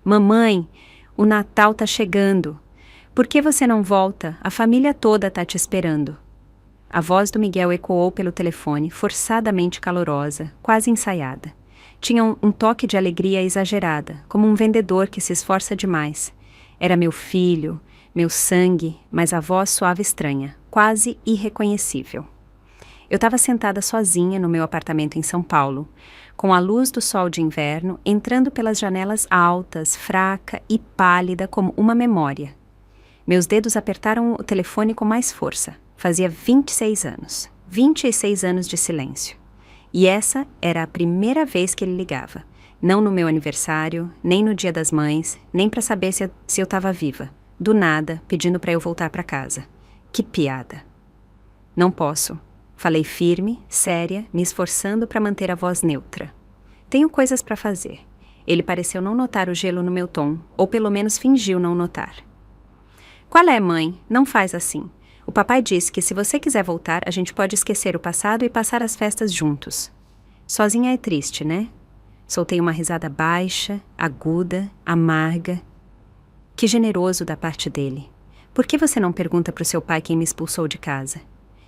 Mamãe, o Natal tá chegando. Por que você não volta? A família toda tá te esperando. A voz do Miguel ecoou pelo telefone, forçadamente calorosa, quase ensaiada. Tinha um toque de alegria exagerada, como um vendedor que se esforça demais. Era meu filho, meu sangue, mas a voz soava estranha, quase irreconhecível. Eu estava sentada sozinha no meu apartamento em São Paulo, com a luz do sol de inverno entrando pelas janelas altas, fraca e pálida como uma memória. Meus dedos apertaram o telefone com mais força. Fazia 26 anos. 26 anos de silêncio. E essa era a primeira vez que ele ligava. Não no meu aniversário, nem no Dia das Mães, nem para saber se eu estava viva. Do nada, pedindo para eu voltar para casa. Que piada. Não posso. Falei firme, séria, me esforçando para manter a voz neutra. Tenho coisas para fazer. Ele pareceu não notar o gelo no meu tom, ou pelo menos fingiu não notar. Qual é, mãe? Não faz assim. O papai disse que se você quiser voltar, a gente pode esquecer o passado e passar as festas juntos. Sozinha é triste, né? Soltei uma risada baixa, aguda, amarga. Que generoso da parte dele. Por que você não pergunta para o seu pai quem me expulsou de casa?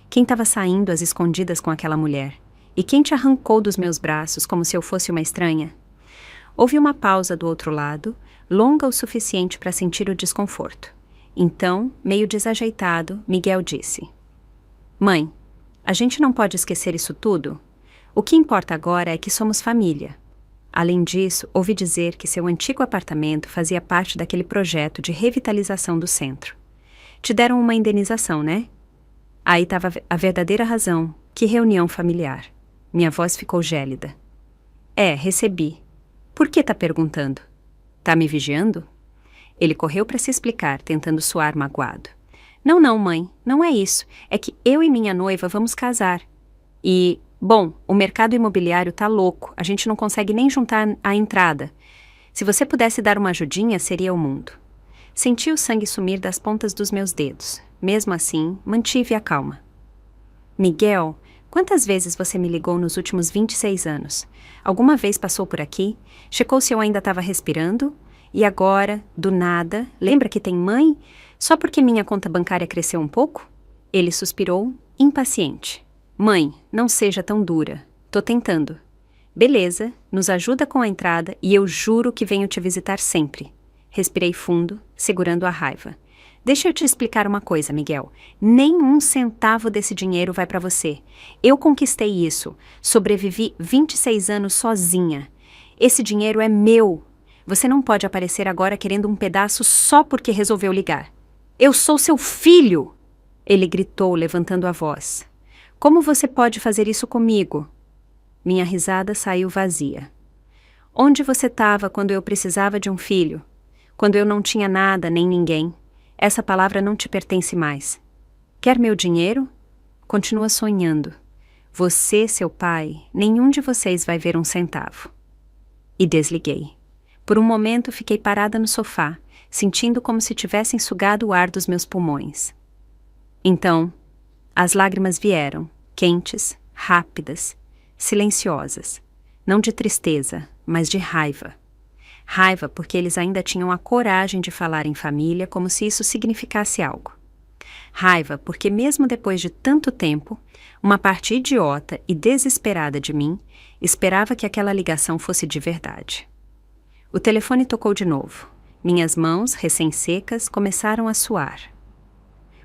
Quem estava saindo às escondidas com aquela mulher? E quem te arrancou dos meus braços como se eu fosse uma estranha? Houve uma pausa do outro lado, longa o suficiente para sentir o desconforto. Então, meio desajeitado, Miguel disse: Mãe, a gente não pode esquecer isso tudo? O que importa agora é que somos família. Além disso, ouvi dizer que seu antigo apartamento fazia parte daquele projeto de revitalização do centro. Te deram uma indenização, né? Aí estava a verdadeira razão. Que reunião familiar. Minha voz ficou gélida. Recebi. Por que tá perguntando? Tá me vigiando? Ele correu para se explicar, tentando soar magoado. Não, mãe, não é isso. É que eu e minha noiva vamos casar. E, bom, o mercado imobiliário tá louco. A gente não consegue nem juntar a entrada. Se você pudesse dar uma ajudinha, seria o mundo. Senti o sangue sumir das pontas dos meus dedos. Mesmo assim, mantive a calma. Miguel, quantas vezes você me ligou nos últimos 26 anos? Alguma vez passou por aqui? Checou se eu ainda estava respirando? E agora, do nada, lembra que tem mãe? Só porque minha conta bancária cresceu um pouco? Ele suspirou, impaciente. Mãe, não seja tão dura. Tô tentando. Beleza, nos ajuda com a entrada e eu juro que venho te visitar sempre. Respirei fundo, segurando a raiva. Deixa eu te explicar uma coisa, Miguel. Nem 1 centavo desse dinheiro vai para você. Eu conquistei isso. Sobrevivi 26 anos sozinha. Esse dinheiro é meu. Você não pode aparecer agora querendo um pedaço só porque resolveu ligar. Eu sou seu filho! Ele gritou, levantando a voz. Como você pode fazer isso comigo? Minha risada saiu vazia. Onde você estava quando eu precisava de um filho? Quando eu não tinha nada nem ninguém? Essa palavra não te pertence mais. Quer meu dinheiro? Continua sonhando. Você, seu pai, nenhum de vocês vai ver 1 centavo. E desliguei. Por um momento fiquei parada no sofá, sentindo como se tivessem sugado o ar dos meus pulmões. Então, as lágrimas vieram, quentes, rápidas, silenciosas. Não de tristeza, mas de raiva. Raiva porque eles ainda tinham a coragem de falar em família como se isso significasse algo. Raiva porque mesmo depois de tanto tempo, uma parte idiota e desesperada de mim esperava que aquela ligação fosse de verdade. O telefone tocou de novo. Minhas mãos, recém-secas, começaram a suar.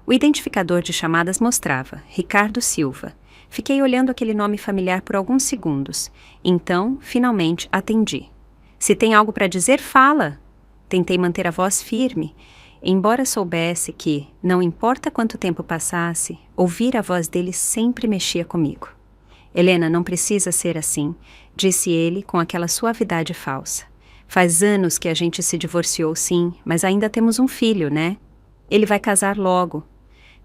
O identificador de chamadas mostrava Ricardo Silva. Fiquei olhando aquele nome familiar por alguns segundos. Então, finalmente, atendi. Se tem algo para dizer, fala! Tentei manter a voz firme, embora soubesse que, não importa quanto tempo passasse, ouvir a voz dele sempre mexia comigo. Helena, não precisa ser assim, disse ele com aquela suavidade falsa. Faz anos que a gente se divorciou, sim, mas ainda temos um filho, né? Ele vai casar logo.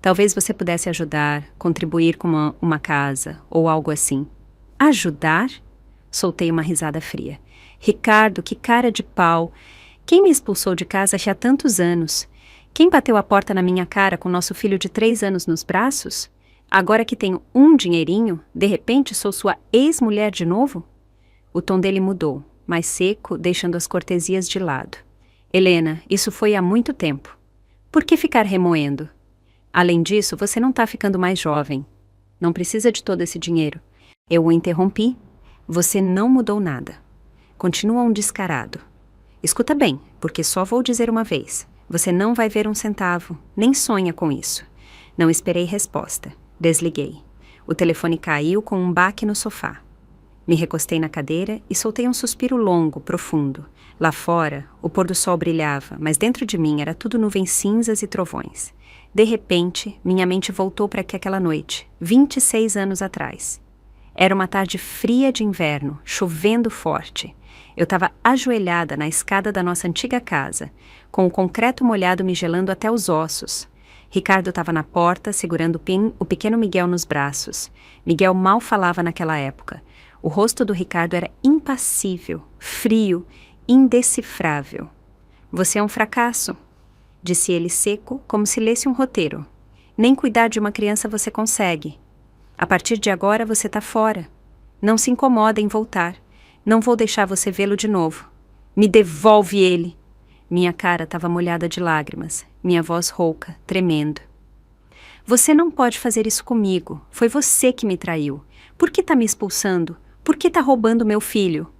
Talvez você pudesse ajudar, contribuir com uma casa ou algo assim. Ajudar? Soltei uma risada fria. Ricardo, que cara de pau. Quem me expulsou de casa há tantos anos? Quem bateu a porta na minha cara com nosso filho de 3 anos nos braços? Agora que tenho um dinheirinho, de repente sou sua ex-mulher de novo? O tom dele mudou, mais seco, deixando as cortesias de lado. Helena, isso foi há muito tempo. Por que ficar remoendo? Além disso, você não está ficando mais jovem. Não precisa de todo esse dinheiro. Eu o interrompi. Você não mudou nada. Continua um descarado. Escuta bem, porque só vou dizer uma vez. Você não vai ver um centavo, nem sonha com isso. Não esperei resposta. Desliguei. O telefone caiu com um baque no sofá. Me recostei na cadeira e soltei um suspiro longo, profundo. Lá fora, o pôr do sol brilhava, mas dentro de mim era tudo nuvens cinzas e trovões. De repente, minha mente voltou para aquela noite, 26 anos atrás. Era uma tarde fria de inverno, chovendo forte. Eu estava ajoelhada na escada da nossa antiga casa, com o concreto molhado me gelando até os ossos. Ricardo estava na porta, segurando o pequeno Miguel nos braços. Miguel mal falava naquela época. O rosto do Ricardo era impassível, frio, indecifrável. Você é um fracasso, disse ele seco, como se lesse um roteiro. Nem cuidar de uma criança você consegue. A partir de agora você está fora. Não se incomoda em voltar. Não vou deixar você vê-lo de novo. Me devolve ele. Minha cara estava molhada de lágrimas, minha voz rouca, tremendo. Você não pode fazer isso comigo. Foi você que me traiu. Por que está me expulsando? Por que está roubando meu filho?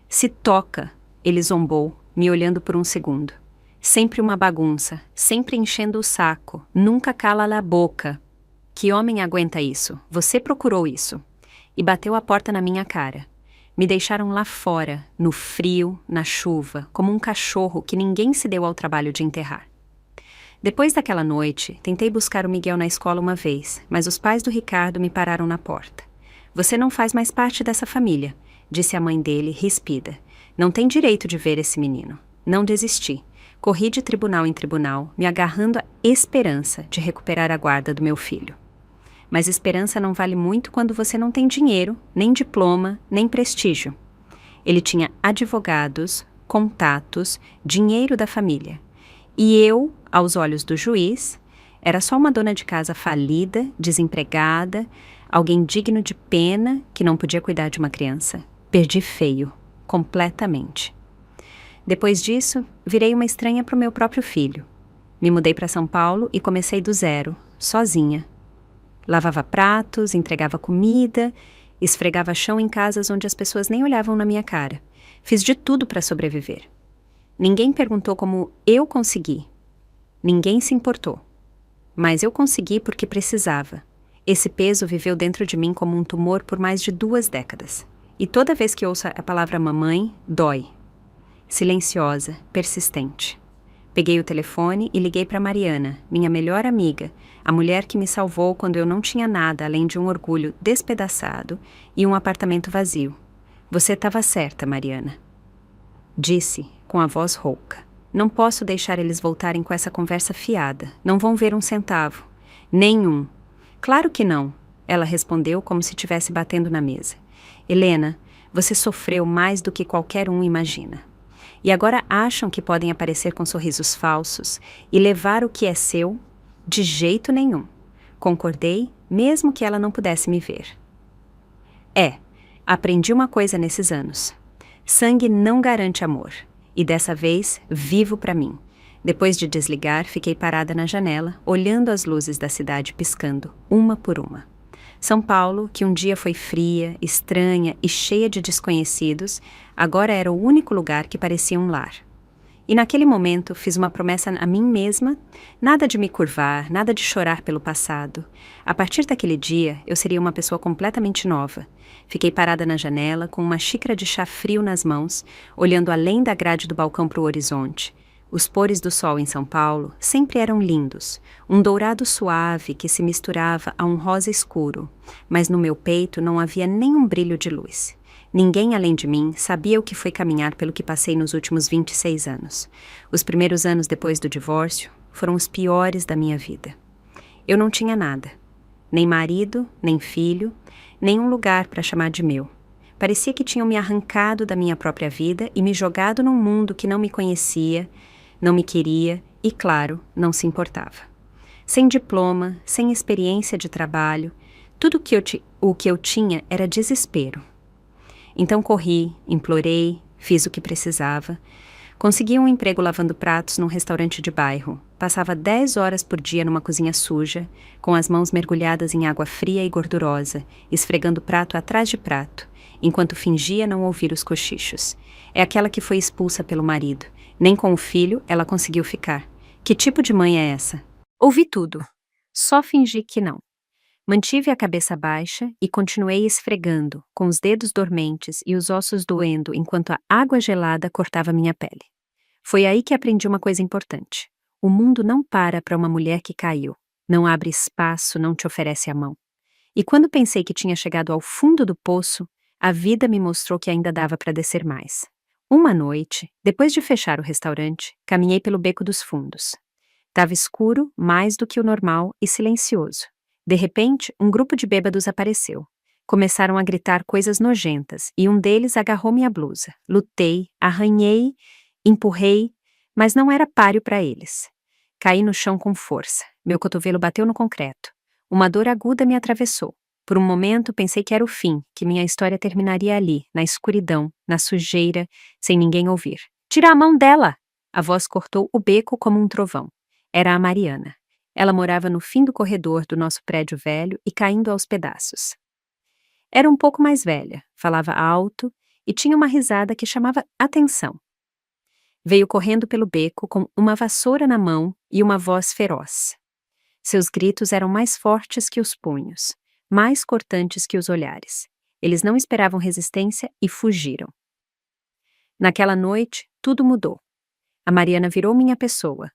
Se toca, ele zombou, me olhando por um segundo. Sempre uma bagunça, sempre enchendo o saco, nunca cala a boca. Que homem aguenta isso? Você procurou isso. E bateu a porta na minha cara. Me deixaram lá fora, no frio, na chuva, como um cachorro que ninguém se deu ao trabalho de enterrar. Depois daquela noite, tentei buscar o Miguel na escola uma vez, mas os pais do Ricardo me pararam na porta. Você não faz mais parte dessa família, disse a mãe dele, rispida. Não tem direito de ver esse menino. Não desisti. Corri de tribunal em tribunal, me agarrando à esperança de recuperar a guarda do meu filho. Mas esperança não vale muito quando você não tem dinheiro, nem diploma, nem prestígio. Ele tinha advogados, contatos, dinheiro da família. E eu, aos olhos do juiz, era só uma dona de casa falida, desempregada, alguém digno de pena que não podia cuidar de uma criança. Perdi feio, completamente. Depois disso, virei uma estranha para o meu próprio filho. Me mudei para São Paulo e comecei do zero, sozinha. Lavava pratos, entregava comida, esfregava chão em casas onde as pessoas nem olhavam na minha cara. Fiz de tudo para sobreviver. Ninguém perguntou como eu consegui. Ninguém se importou. Mas eu consegui porque precisava. Esse peso viveu dentro de mim como um tumor por mais de 2 décadas. E toda vez que ouço a palavra mamãe, dói. Silenciosa, persistente. Peguei o telefone e liguei para Mariana, minha melhor amiga, a mulher que me salvou quando eu não tinha nada além de um orgulho despedaçado e um apartamento vazio. Você estava certa, Mariana. Disse, com a voz rouca. Não posso deixar eles voltarem com essa conversa fiada. Não vão ver um centavo. Nenhum. Claro que não, ela respondeu como se estivesse batendo na mesa. Helena, você sofreu mais do que qualquer um imagina. E agora acham que podem aparecer com sorrisos falsos e levar o que é seu? De jeito nenhum. Concordei, mesmo que ela não pudesse me ver. Aprendi uma coisa nesses anos. Sangue não garante amor. E dessa vez, vivo para mim. Depois de desligar, fiquei parada na janela, olhando as luzes da cidade piscando, uma por uma. São Paulo, que um dia foi fria, estranha e cheia de desconhecidos, agora era o único lugar que parecia um lar. E naquele momento fiz uma promessa a mim mesma, nada de me curvar, nada de chorar pelo passado. A partir daquele dia, eu seria uma pessoa completamente nova. Fiquei parada na janela, com uma xícara de chá frio nas mãos, olhando além da grade do balcão para o horizonte. Os pôres do sol em São Paulo sempre eram lindos, um dourado suave que se misturava a um rosa escuro, mas no meu peito não havia nenhum brilho de luz. Ninguém além de mim sabia o que foi caminhar pelo que passei nos últimos 26 anos. Os primeiros anos depois do divórcio foram os piores da minha vida. Eu não tinha nada, nem marido, nem filho, nem um lugar para chamar de meu. Parecia que tinham me arrancado da minha própria vida e me jogado num mundo que não me conhecia, não me queria e, claro, não se importava. Sem diploma, sem experiência de trabalho, tudo o que eu tinha era desespero. Então corri, implorei, fiz o que precisava. Consegui um emprego lavando pratos num restaurante de bairro. Passava 10 horas por dia numa cozinha suja, com as mãos mergulhadas em água fria e gordurosa, esfregando prato atrás de prato, enquanto fingia não ouvir os cochichos. É aquela que foi expulsa pelo marido. Nem com o filho ela conseguiu ficar. Que tipo de mãe é essa? Ouvi tudo. Só fingi que não. Mantive a cabeça baixa e continuei esfregando, com os dedos dormentes e os ossos doendo enquanto a água gelada cortava minha pele. Foi aí que aprendi uma coisa importante. O mundo não para uma mulher que caiu. Não abre espaço, não te oferece a mão. E quando pensei que tinha chegado ao fundo do poço, a vida me mostrou que ainda dava para descer mais. Uma noite, depois de fechar o restaurante, caminhei pelo beco dos fundos. Estava escuro, mais do que o normal, e silencioso. De repente, um grupo de bêbados apareceu. Começaram a gritar coisas nojentas, e um deles agarrou minha blusa. Lutei, arranhei, empurrei, mas não era páreo para eles. Caí no chão com força. Meu cotovelo bateu no concreto. Uma dor aguda me atravessou. Por um momento pensei que era o fim, que minha história terminaria ali, na escuridão, na sujeira, sem ninguém ouvir. "Tira a mão dela!" A voz cortou o beco como um trovão. Era a Mariana. Ela morava no fim do corredor do nosso prédio velho e caindo aos pedaços. Era um pouco mais velha, falava alto e tinha uma risada que chamava atenção. Veio correndo pelo beco com uma vassoura na mão e uma voz feroz. Seus gritos eram mais fortes que os punhos, mais cortantes que os olhares. Eles não esperavam resistência e fugiram. Naquela noite, tudo mudou. A Mariana virou minha pessoa.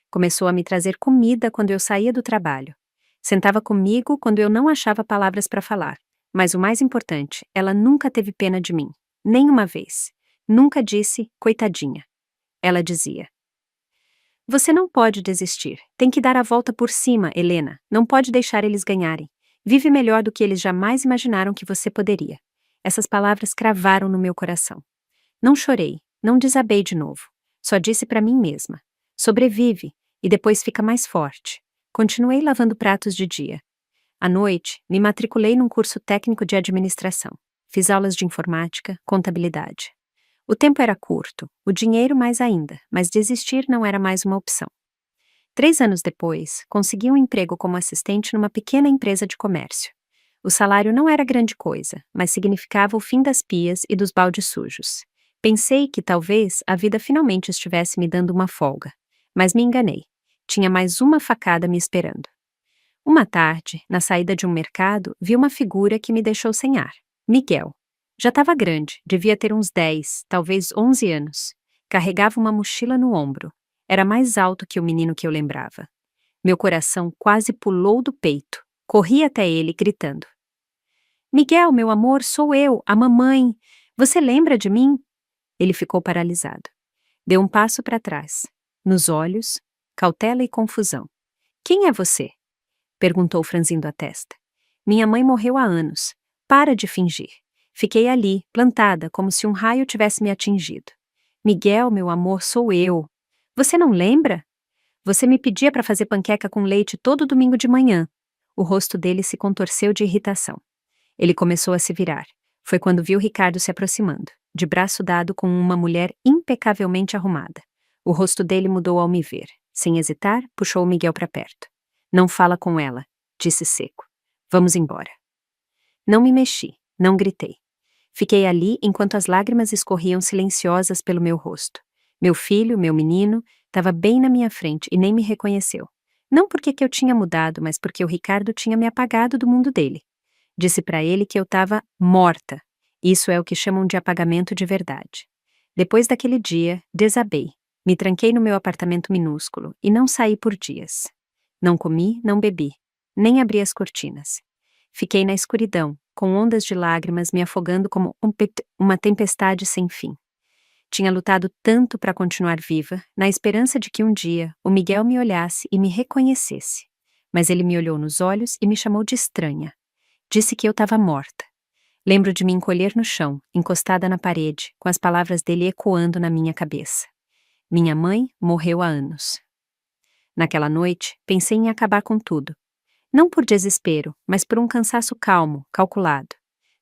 Começou a me trazer comida quando eu saía do trabalho. Sentava comigo quando eu não achava palavras para falar. Mas o mais importante, ela nunca teve pena de mim. Nem uma vez. Nunca disse, coitadinha. Ela dizia: "Você não pode desistir. Tem que dar a volta por cima, Helena. Não pode deixar eles ganharem. Vive melhor do que eles jamais imaginaram que você poderia." Essas palavras cravaram no meu coração. Não chorei, não desabei de novo. Só disse para mim mesma: sobrevive e depois fica mais forte. Continuei lavando pratos de dia. À noite, me matriculei num curso técnico de administração. Fiz aulas de informática, contabilidade. O tempo era curto, o dinheiro mais ainda, mas desistir não era mais uma opção. 3 anos depois, consegui um emprego como assistente numa pequena empresa de comércio. O salário não era grande coisa, mas significava o fim das pias e dos baldes sujos. Pensei que talvez a vida finalmente estivesse me dando uma folga, mas me enganei. Tinha mais uma facada me esperando. Uma tarde, na saída de um mercado, vi uma figura que me deixou sem ar. Miguel. Já estava grande, devia ter uns 10, talvez 11 anos. Carregava uma mochila no ombro. Era mais alto que o menino que eu lembrava. Meu coração quase pulou do peito. Corri até ele, gritando: "Miguel, meu amor, sou eu, a mamãe. Você lembra de mim?" Ele ficou paralisado. Deu um passo para trás. Nos olhos, cautela e confusão. "Quem é você?" perguntou franzindo a testa. "Minha mãe morreu há anos. Para de fingir." Fiquei ali, plantada, como se um raio tivesse me atingido. "Miguel, meu amor, sou eu. Você não lembra? Você me pedia para fazer panqueca com leite todo domingo de manhã." O rosto dele se contorceu de irritação. Ele começou a se virar. Foi quando viu Ricardo se aproximando, de braço dado com uma mulher impecavelmente arrumada. O rosto dele mudou ao me ver. Sem hesitar, puxou o Miguel para perto. "Não fala com ela", disse seco. "Vamos embora." Não me mexi, não gritei. Fiquei ali enquanto as lágrimas escorriam silenciosas pelo meu rosto. Meu filho, meu menino, estava bem na minha frente e nem me reconheceu. Não porque que eu tinha mudado, mas porque o Ricardo tinha me apagado do mundo dele. Disse para ele que eu estava morta. Isso é o que chamam de apagamento de verdade. Depois daquele dia, desabei. Me tranquei no meu apartamento minúsculo e não saí por dias. Não comi, não bebi. Nem abri as cortinas. Fiquei na escuridão, com ondas de lágrimas me afogando como uma tempestade sem fim. Tinha lutado tanto para continuar viva, na esperança de que um dia o Miguel me olhasse e me reconhecesse. Mas ele me olhou nos olhos e me chamou de estranha. Disse que eu estava morta. Lembro de me encolher no chão, encostada na parede, com as palavras dele ecoando na minha cabeça. Minha mãe morreu há anos. Naquela noite, pensei em acabar com tudo. Não por desespero, mas por um cansaço calmo, calculado.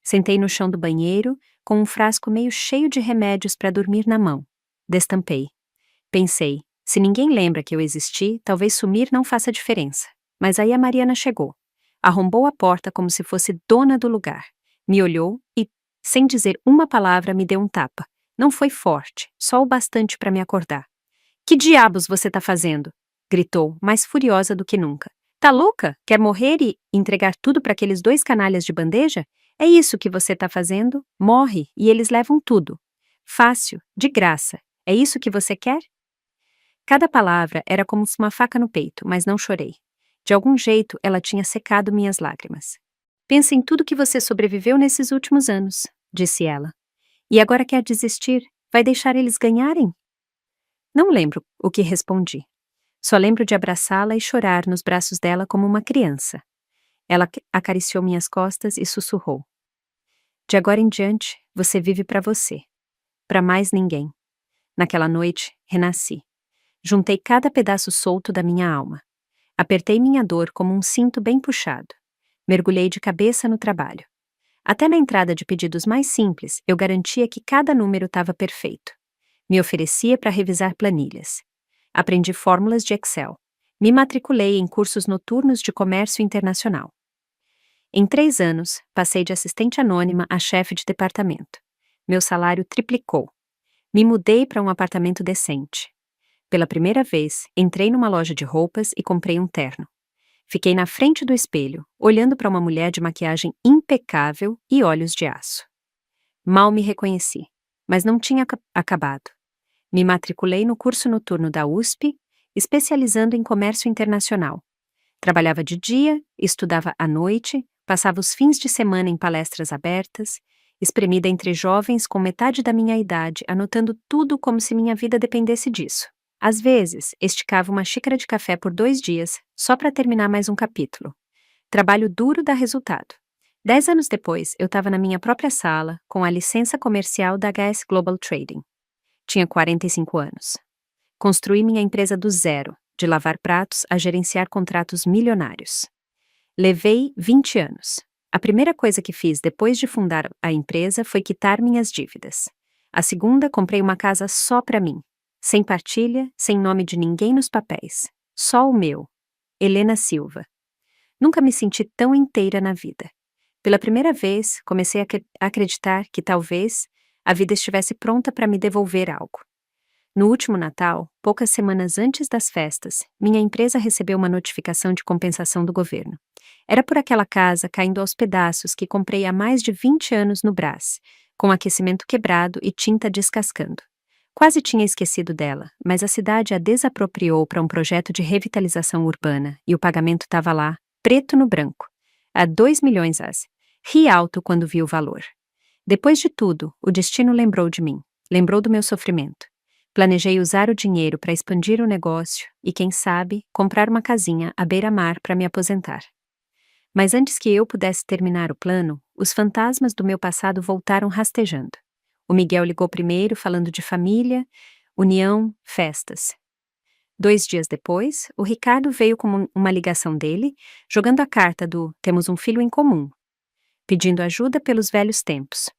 Sentei no chão do banheiro, com um frasco meio cheio de remédios para dormir na mão. Destampei. Pensei, se ninguém lembra que eu existi, talvez sumir não faça diferença. Mas aí a Mariana chegou. Arrombou a porta como se fosse dona do lugar. Me olhou e, sem dizer uma palavra, me deu um tapa. Não foi forte, só o bastante para me acordar. Que diabos você tá fazendo? Gritou, mais furiosa do que nunca. Tá louca? Quer morrer e entregar tudo para aqueles 2 canalhas de bandeja? É isso que você tá fazendo? Morre e eles levam tudo. Fácil, de graça. É isso que você quer? Cada palavra era como uma faca no peito, mas não chorei. De algum jeito, ela tinha secado minhas lágrimas. Pensa em tudo que você sobreviveu nesses últimos anos, disse ela. E agora quer desistir? Vai deixar eles ganharem? Não lembro o que respondi. Só lembro de abraçá-la e chorar nos braços dela como uma criança. Ela acariciou minhas costas e sussurrou. De agora em diante, você vive para você. Para mais ninguém. Naquela noite, renasci. Juntei cada pedaço solto da minha alma. Apertei minha dor como um cinto bem puxado. Mergulhei de cabeça no trabalho. Até na entrada de pedidos mais simples, eu garantia que cada número estava perfeito. Me oferecia para revisar planilhas. Aprendi fórmulas de Excel. Me matriculei em cursos noturnos de comércio internacional. Em 3 anos, passei de assistente anônima a chefe de departamento. Meu salário triplicou. Me mudei para um apartamento decente. Pela primeira vez, entrei numa loja de roupas e comprei um terno. Fiquei na frente do espelho, olhando para uma mulher de maquiagem impecável e olhos de aço. Mal me reconheci, mas não tinha acabado. Me matriculei no curso noturno da USP, especializando em comércio internacional. Trabalhava de dia, estudava à noite, passava os fins de semana em palestras abertas, espremida entre jovens com metade da minha idade, anotando tudo como se minha vida dependesse disso. Às vezes, esticava uma xícara de café por 2 dias, só para terminar mais um capítulo. Trabalho duro dá resultado. 10 anos depois, eu estava na minha própria sala, com a licença comercial da HS Global Trading. Tinha 45 anos. Construí minha empresa do zero, de lavar pratos a gerenciar contratos milionários. Levei 20 anos. A primeira coisa que fiz depois de fundar a empresa foi quitar minhas dívidas. A segunda, comprei uma casa só para mim. Sem partilha, sem nome de ninguém nos papéis. Só o meu. Helena Silva. Nunca me senti tão inteira na vida. Pela primeira vez, comecei a acreditar que talvez a vida estivesse pronta para me devolver algo. No último Natal, poucas semanas antes das festas, minha empresa recebeu uma notificação de compensação do governo. Era por aquela casa caindo aos pedaços que comprei há mais de 20 anos no Brás, com aquecimento quebrado e tinta descascando. Quase tinha esquecido dela, mas a cidade a desapropriou para um projeto de revitalização urbana e o pagamento estava lá, preto no branco. A 2 milhões as. Ri alto quando vi o valor. Depois de tudo, o destino lembrou de mim, lembrou do meu sofrimento. Planejei usar o dinheiro para expandir o negócio e, quem sabe, comprar uma casinha à beira-mar para me aposentar. Mas antes que eu pudesse terminar o plano, os fantasmas do meu passado voltaram rastejando. O Miguel ligou primeiro falando de família, união, festas. 2 dias depois, o Ricardo veio com uma ligação dele, jogando a carta do "temos um filho em comum", pedindo ajuda pelos velhos tempos.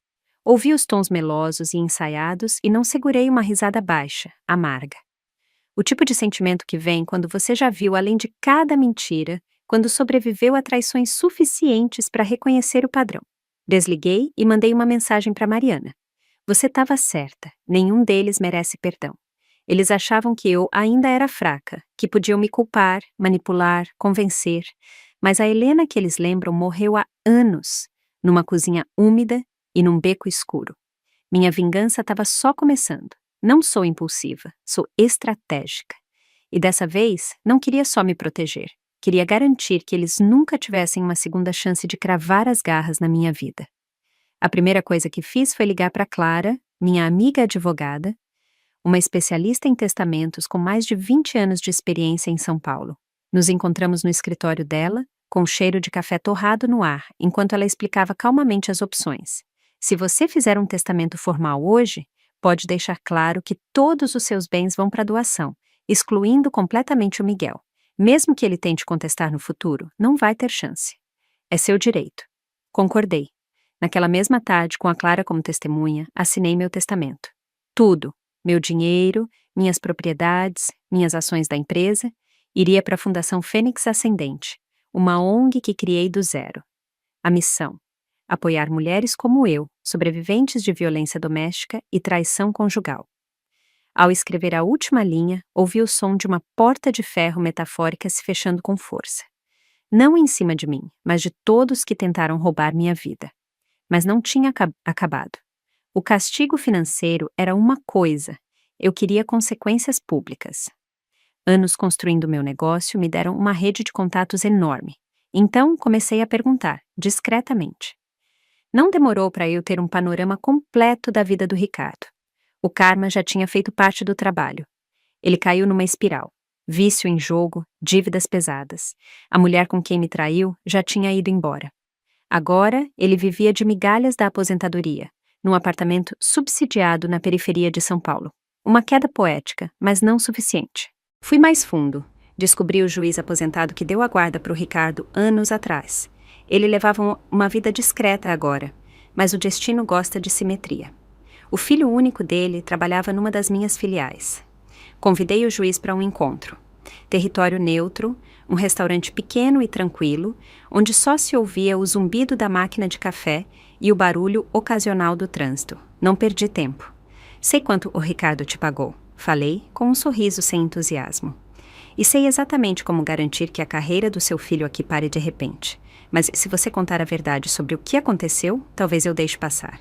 Ouvi os tons melosos e ensaiados e não segurei uma risada baixa, amarga. O tipo de sentimento que vem quando você já viu além de cada mentira, quando sobreviveu a traições suficientes para reconhecer o padrão. Desliguei e mandei uma mensagem para Mariana. Você estava certa, nenhum deles merece perdão. Eles achavam que eu ainda era fraca, que podiam me culpar, manipular, convencer, mas a Helena que eles lembram morreu há anos, numa cozinha úmida e num beco escuro. Minha vingança estava só começando. Não sou impulsiva, sou estratégica. E dessa vez, não queria só me proteger. Queria garantir que eles nunca tivessem uma segunda chance de cravar as garras na minha vida. A primeira coisa que fiz foi ligar para Clara, minha amiga advogada, uma especialista em testamentos com mais de 20 anos de experiência em São Paulo. Nos encontramos no escritório dela, com o cheiro de café torrado no ar, enquanto ela explicava calmamente as opções. Se você fizer um testamento formal hoje, pode deixar claro que todos os seus bens vão para doação, excluindo completamente o Miguel. Mesmo que ele tente contestar no futuro, não vai ter chance. É seu direito. Concordei. Naquela mesma tarde, com a Clara como testemunha, assinei meu testamento. Tudo. Meu dinheiro, minhas propriedades, minhas ações da empresa, iria para a Fundação Fênix Ascendente, uma ONG que criei do zero. A missão: apoiar mulheres como eu, sobreviventes de violência doméstica e traição conjugal. Ao escrever a última linha, ouvi o som de uma porta de ferro metafórica se fechando com força. Não em cima de mim, mas de todos que tentaram roubar minha vida. Mas não tinha acabado. O castigo financeiro era uma coisa, eu queria consequências públicas. Anos construindo meu negócio me deram uma rede de contatos enorme. Então comecei a perguntar, discretamente. Não demorou para eu ter um panorama completo da vida do Ricardo. O karma já tinha feito parte do trabalho. Ele caiu numa espiral. Vício em jogo, dívidas pesadas. A mulher com quem me traiu já tinha ido embora. Agora, ele vivia de migalhas da aposentadoria, num apartamento subsidiado na periferia de São Paulo. Uma queda poética, mas não suficiente. Fui mais fundo. Descobri o juiz aposentado que deu a guarda para o Ricardo anos atrás. Ele levava uma vida discreta agora, mas o destino gosta de simetria. O filho único dele trabalhava numa das minhas filiais. Convidei o juiz para um encontro. Território neutro, um restaurante pequeno e tranquilo, onde só se ouvia o zumbido da máquina de café e o barulho ocasional do trânsito. Não perdi tempo. Sei quanto o Ricardo te pagou, falei com um sorriso sem entusiasmo. E sei exatamente como garantir que a carreira do seu filho aqui pare de repente. Mas se você contar a verdade sobre o que aconteceu, talvez eu deixe passar.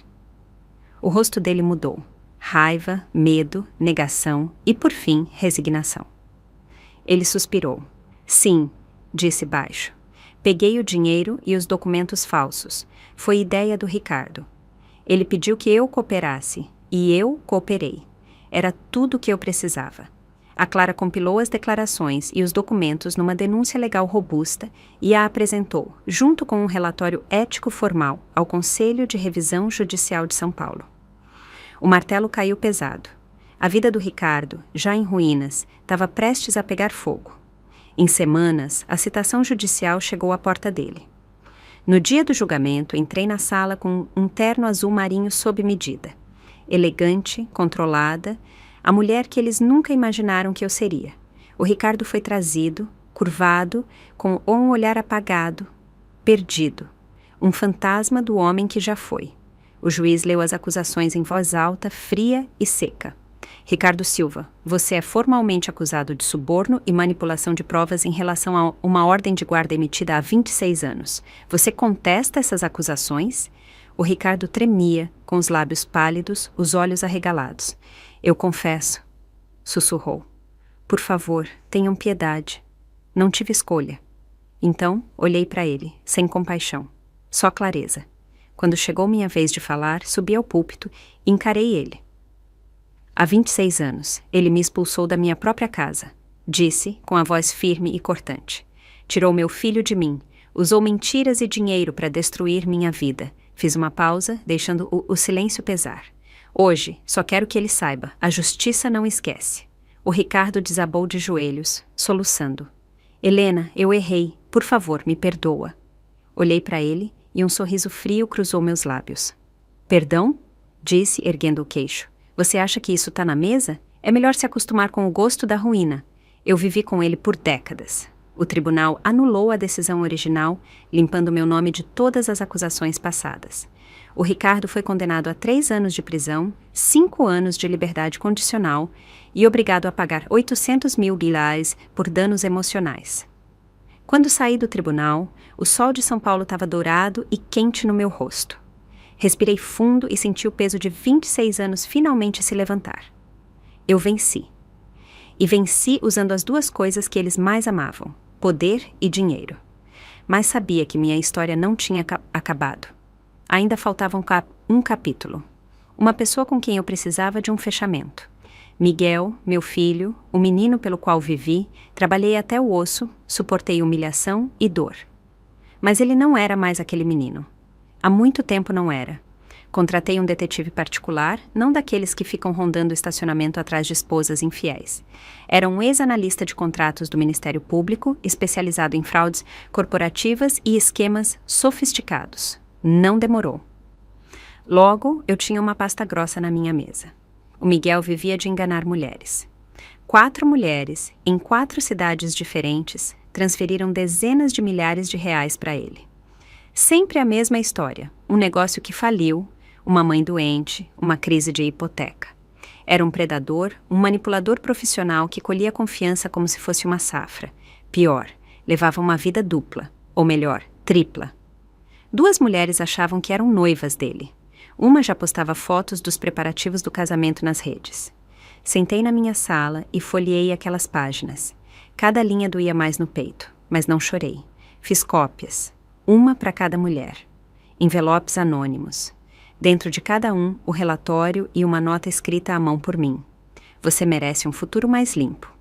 O rosto dele mudou. Raiva, medo, negação e, por fim, resignação. Ele suspirou. Sim, disse baixo. Peguei o dinheiro e os documentos falsos. Foi ideia do Ricardo. Ele pediu que eu cooperasse, e eu cooperei. Era tudo o que eu precisava. A Clara compilou as declarações e os documentos numa denúncia legal robusta e a apresentou, junto com um relatório ético formal, ao Conselho de Revisão Judicial de São Paulo. O martelo caiu pesado. A vida do Ricardo, já em ruínas, estava prestes a pegar fogo. Em semanas, a citação judicial chegou à porta dele. No dia do julgamento, entrei na sala com um terno azul marinho sob medida. Elegante, controlada, a mulher que eles nunca imaginaram que eu seria. O Ricardo foi trazido, curvado, com um olhar apagado, perdido. Um fantasma do homem que já foi. O juiz leu as acusações em voz alta, fria e seca. Ricardo Silva, você é formalmente acusado de suborno e manipulação de provas em relação a uma ordem de guarda emitida há 26 anos. Você contesta essas acusações? O Ricardo tremia, com os lábios pálidos, os olhos arregalados. Eu confesso, sussurrou. Por favor, tenham piedade. Não tive escolha. Então, olhei para ele, sem compaixão. Só clareza. Quando chegou minha vez de falar, subi ao púlpito e encarei ele. Há 26 anos, ele me expulsou da minha própria casa, disse, com a voz firme e cortante. Tirou meu filho de mim, usou mentiras e dinheiro para destruir minha vida. Fiz uma pausa, deixando o silêncio pesar. Hoje, só quero que ele saiba, a justiça não esquece. O Ricardo desabou de joelhos, soluçando. Helena, eu errei, por favor, me perdoa. Olhei para ele e um sorriso frio cruzou meus lábios. Perdão? Disse, erguendo o queixo. Você acha que isso está na mesa? É melhor se acostumar com o gosto da ruína. Eu vivi com ele por décadas. O tribunal anulou a decisão original, limpando meu nome de todas as acusações passadas. O Ricardo foi condenado a 3 anos de prisão, 5 anos de liberdade condicional e obrigado a pagar 800 mil reais por danos emocionais. Quando saí do tribunal, o sol de São Paulo estava dourado e quente no meu rosto. Respirei fundo e senti o peso de 26 anos finalmente se levantar. Eu venci. E venci usando as 2 coisas que eles mais amavam, poder e dinheiro. Mas sabia que minha história não tinha acabado. Ainda faltava um capítulo. Uma pessoa com quem eu precisava de um fechamento. Miguel, meu filho, o menino pelo qual vivi, trabalhei até o osso, suportei humilhação e dor. Mas ele não era mais aquele menino. Há muito tempo não era. Contratei um detetive particular, não daqueles que ficam rondando o estacionamento atrás de esposas infiéis. Era um ex-analista de contratos do Ministério Público, especializado em fraudes corporativas e esquemas sofisticados. Não demorou. Logo, eu tinha uma pasta grossa na minha mesa. O Miguel vivia de enganar mulheres. 4 mulheres, em 4 cidades diferentes, transferiram dezenas de milhares de reais para ele. Sempre a mesma história, um negócio que faliu, uma mãe doente, uma crise de hipoteca. Era um predador, um manipulador profissional que colhia confiança como se fosse uma safra. Pior, levava uma vida dupla, ou melhor, tripla. 2 mulheres achavam que eram noivas dele. Uma já postava fotos dos preparativos do casamento nas redes. Sentei na minha sala e folheei aquelas páginas. Cada linha doía mais no peito, mas não chorei. Fiz cópias, uma para cada mulher. Envelopes anônimos. Dentro de cada um, o relatório e uma nota escrita à mão por mim. Você merece um futuro mais limpo.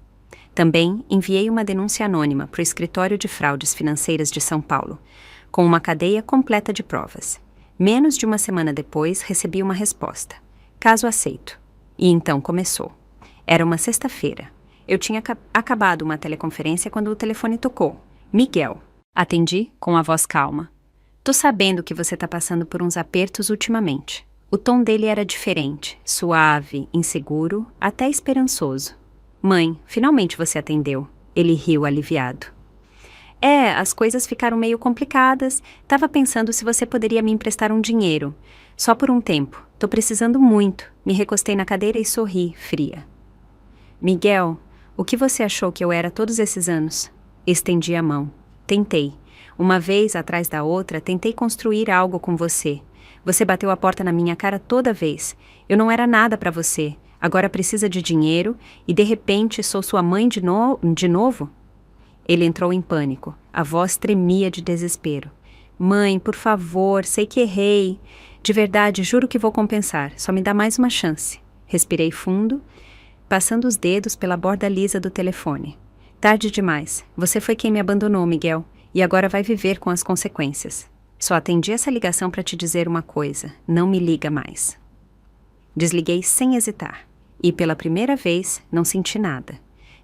Também enviei uma denúncia anônima para o Escritório de Fraudes Financeiras de São Paulo, com uma cadeia completa de provas. Menos de uma semana depois, recebi uma resposta. Caso aceito. E então começou. Era uma sexta-feira. Eu tinha acabado uma teleconferência quando o telefone tocou. Miguel. Atendi com a voz calma. Tô sabendo que você tá passando por uns apertos ultimamente. O tom dele era diferente, suave, inseguro, até esperançoso. Mãe, finalmente você atendeu. Ele riu aliviado. As coisas ficaram meio complicadas. Tava pensando se você poderia me emprestar um dinheiro. Só por um tempo. Tô precisando muito. Me recostei na cadeira e sorri, fria. Miguel, o que você achou que eu era todos esses anos? Estendi a mão. Tentei. Uma vez atrás da outra, tentei construir algo com você. Você bateu a porta na minha cara toda vez. Eu não era nada pra você. Agora precisa de dinheiro e de repente sou sua mãe de novo? Ele entrou em pânico. A voz tremia de desespero. Mãe, por favor, sei que errei. De verdade, juro que vou compensar. Só me dá mais uma chance. Respirei fundo, passando os dedos pela borda lisa do telefone. Tarde demais. Você foi quem me abandonou, Miguel. E agora vai viver com as consequências. Só atendi essa ligação para te dizer uma coisa. Não me liga mais. Desliguei sem hesitar. E pela primeira vez não senti nada.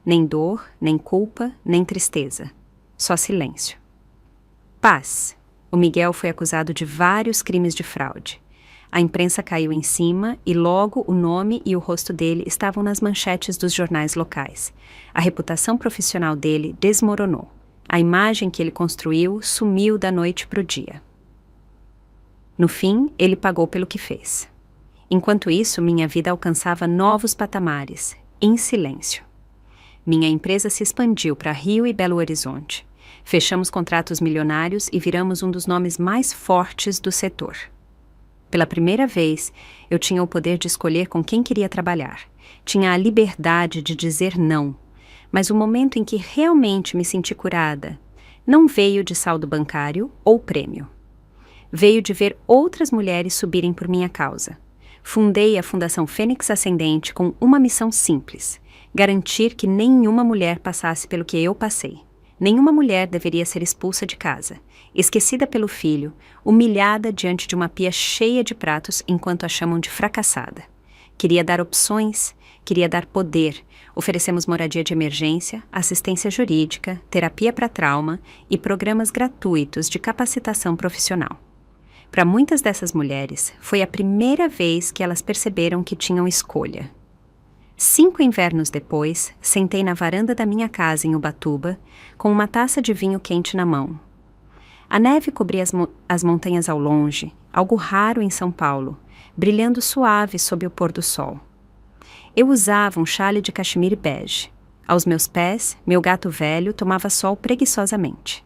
Nem dor, nem culpa, nem tristeza. Só silêncio. Paz. O Miguel foi acusado de vários crimes de fraude. A imprensa caiu em cima e logo o nome e o rosto dele estavam nas manchetes dos jornais locais. A reputação profissional dele desmoronou. A imagem que ele construiu sumiu da noite para o dia. No fim, ele pagou pelo que fez. Enquanto isso, minha vida alcançava novos patamares, em silêncio. Minha empresa se expandiu para Rio e Belo Horizonte. Fechamos contratos milionários e viramos um dos nomes mais fortes do setor. Pela primeira vez, eu tinha o poder de escolher com quem queria trabalhar. Tinha a liberdade de dizer não. Mas o momento em que realmente me senti curada não veio de saldo bancário ou prêmio. Veio de ver outras mulheres subirem por minha causa. Fundei a Fundação Fênix Ascendente com uma missão simples: garantir que nenhuma mulher passasse pelo que eu passei. Nenhuma mulher deveria ser expulsa de casa, esquecida pelo filho, humilhada diante de uma pia cheia de pratos enquanto a chamam de fracassada. Queria dar opções, queria dar poder. Oferecemos moradia de emergência, assistência jurídica, terapia para trauma e programas gratuitos de capacitação profissional. Para muitas dessas mulheres, foi a primeira vez que elas perceberam que tinham escolha. 5 invernos depois, sentei na varanda da minha casa em Ubatuba, com uma taça de vinho quente na mão. A neve cobria as montanhas ao longe, algo raro em São Paulo, brilhando suave sob o pôr do sol. Eu usava um chale de cachemire bege. Aos meus pés, meu gato velho tomava sol preguiçosamente.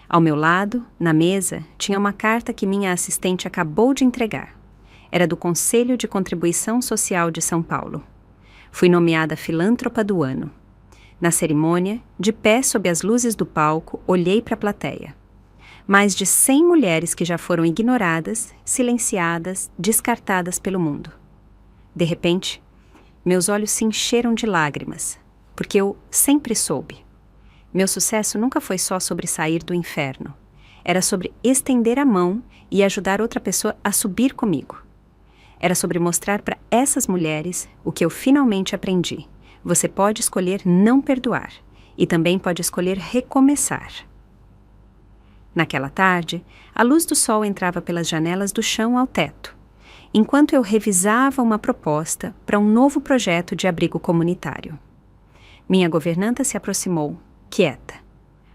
Ao meu lado, na mesa, tinha uma carta que minha assistente acabou de entregar. Era do Conselho de Contribuição Social de São Paulo. Fui nomeada filântropa do ano. Na cerimônia, de pé sob as luzes do palco, olhei para a plateia. Mais de 100 mulheres que já foram ignoradas, silenciadas, descartadas pelo mundo. De repente, meus olhos se encheram de lágrimas, porque eu sempre soube. Meu sucesso nunca foi só sobre sair do inferno. Era sobre estender a mão e ajudar outra pessoa a subir comigo. Era sobre mostrar para essas mulheres o que eu finalmente aprendi. Você pode escolher não perdoar e também pode escolher recomeçar. Naquela tarde, a luz do sol entrava pelas janelas do chão ao teto, enquanto eu revisava uma proposta para um novo projeto de abrigo comunitário. Minha governanta se aproximou, quieta.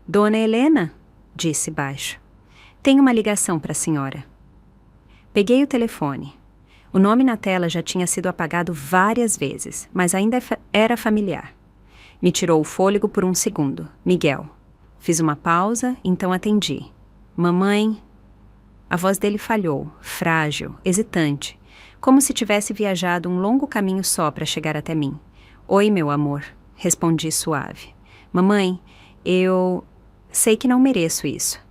Dona Helena, disse baixo. Tenho uma ligação para a senhora. Peguei o telefone. O nome na tela já tinha sido apagado várias vezes, mas ainda era familiar. Me tirou o fôlego por um segundo. Miguel. Fiz uma pausa, então atendi. Mamãe. A voz dele falhou, frágil, hesitante, como se tivesse viajado um longo caminho só para chegar até mim. Oi, meu amor, respondi suave. Mamãe, eu sei que não mereço isso.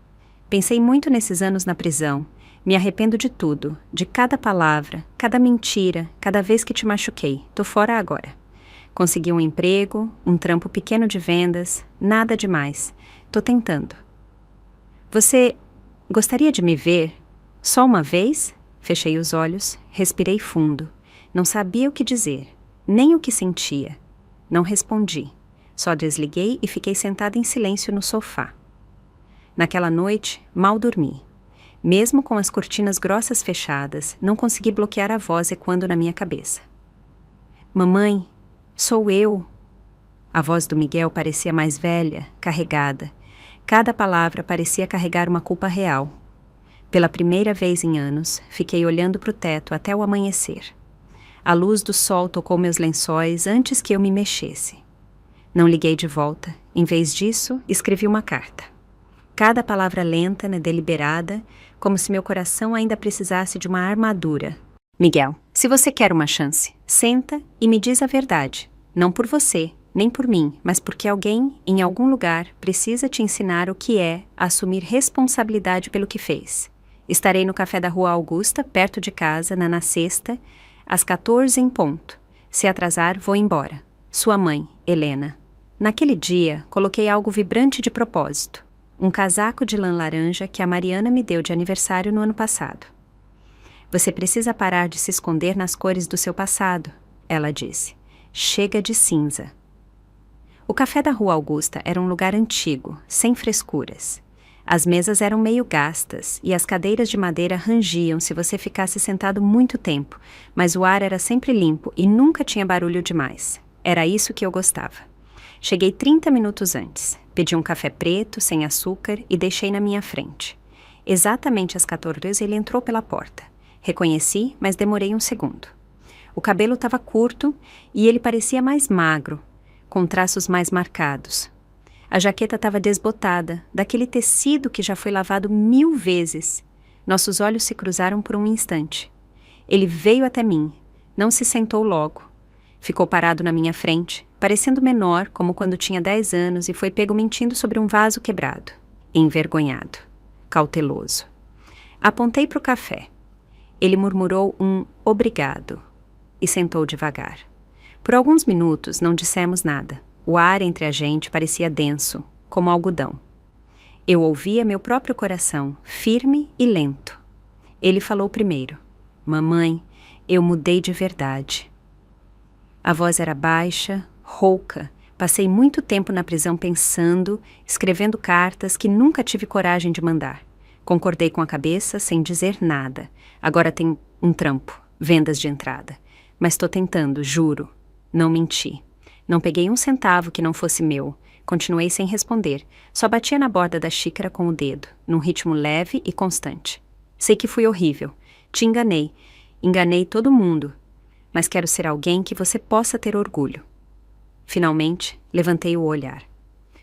Pensei muito nesses anos na prisão. Me arrependo de tudo, de cada palavra, cada mentira, cada vez que te machuquei. Tô fora agora. Consegui um emprego, um trampo pequeno de vendas, nada demais. Tô tentando. Você gostaria de me ver? Só uma vez? Fechei os olhos, respirei fundo. Não sabia o que dizer, nem o que sentia. Não respondi. Só desliguei e fiquei sentada em silêncio no sofá. Naquela noite, mal dormi. Mesmo com as cortinas grossas fechadas, não consegui bloquear a voz ecoando na minha cabeça. Mamãe, sou eu. A voz do Miguel parecia mais velha, carregada. Cada palavra parecia carregar uma culpa real. Pela primeira vez em anos, fiquei olhando para o teto até o amanhecer. A luz do sol tocou meus lençóis antes que eu me mexesse. Não liguei de volta. Em vez disso, escrevi uma carta. Cada palavra lenta, deliberada, como se meu coração ainda precisasse de uma armadura. Miguel, se você quer uma chance, senta e me diz a verdade. Não por você, nem por mim, mas porque alguém, em algum lugar, precisa te ensinar o que é assumir responsabilidade pelo que fez. Estarei no café da Rua Augusta, perto de casa, na sexta, às 14 em ponto. Se atrasar, vou embora. Sua mãe, Helena. Naquele dia, coloquei algo vibrante de propósito. Um casaco de lã laranja que a Mariana me deu de aniversário no ano passado. Você precisa parar de se esconder nas cores do seu passado, ela disse. Chega de cinza. O café da Rua Augusta era um lugar antigo, sem frescuras. As mesas eram meio gastas e as cadeiras de madeira rangiam se você ficasse sentado muito tempo, mas o ar era sempre limpo e nunca tinha barulho demais. Era isso que eu gostava. Cheguei 30 minutos antes. Pedi um café preto, sem açúcar, e deixei na minha frente. Exatamente às 14 ele entrou pela porta. Reconheci, mas demorei um segundo. O cabelo estava curto e ele parecia mais magro, com traços mais marcados. A jaqueta estava desbotada, daquele tecido que já foi lavado 1000 vezes. Nossos olhos se cruzaram por um instante. Ele veio até mim, não se sentou logo. Ficou parado na minha frente, parecendo menor, como quando tinha 10 anos, e foi pego mentindo sobre um vaso quebrado. Envergonhado. Cauteloso. Apontei para o café. Ele murmurou um obrigado e sentou devagar. Por alguns minutos não dissemos nada. O ar entre a gente parecia denso, como algodão. Eu ouvia meu próprio coração, firme e lento. Ele falou primeiro. Mamãe, eu mudei de verdade. A voz era baixa, rouca. Passei muito tempo na prisão pensando, escrevendo cartas que nunca tive coragem de mandar. Concordei com a cabeça sem dizer nada. Agora tenho um trampo, vendas de entrada. Mas estou tentando, juro. Não menti. Não peguei um centavo que não fosse meu. Continuei sem responder. Só batia na borda da xícara com o dedo, num ritmo leve e constante. Sei que fui horrível. Te enganei. Enganei todo mundo. Mas quero ser alguém que você possa ter orgulho. Finalmente, levantei o olhar.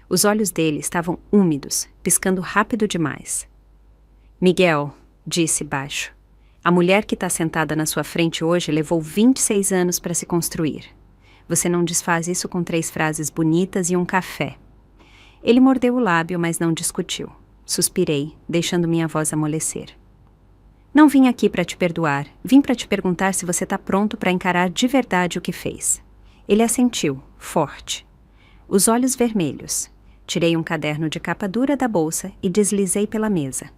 Os olhos dele estavam úmidos, piscando rápido demais. Miguel, disse baixo, a mulher que está sentada na sua frente hoje levou 26 anos para se construir. Você não desfaz isso com 3 frases bonitas e um café. Ele mordeu o lábio, mas não discutiu. Suspirei, deixando minha voz amolecer. Não vim aqui para te perdoar, vim para te perguntar se você está pronto para encarar de verdade o que fez. Ele assentiu, forte. Os olhos vermelhos. Tirei um caderno de capa dura da bolsa e deslizei pela mesa.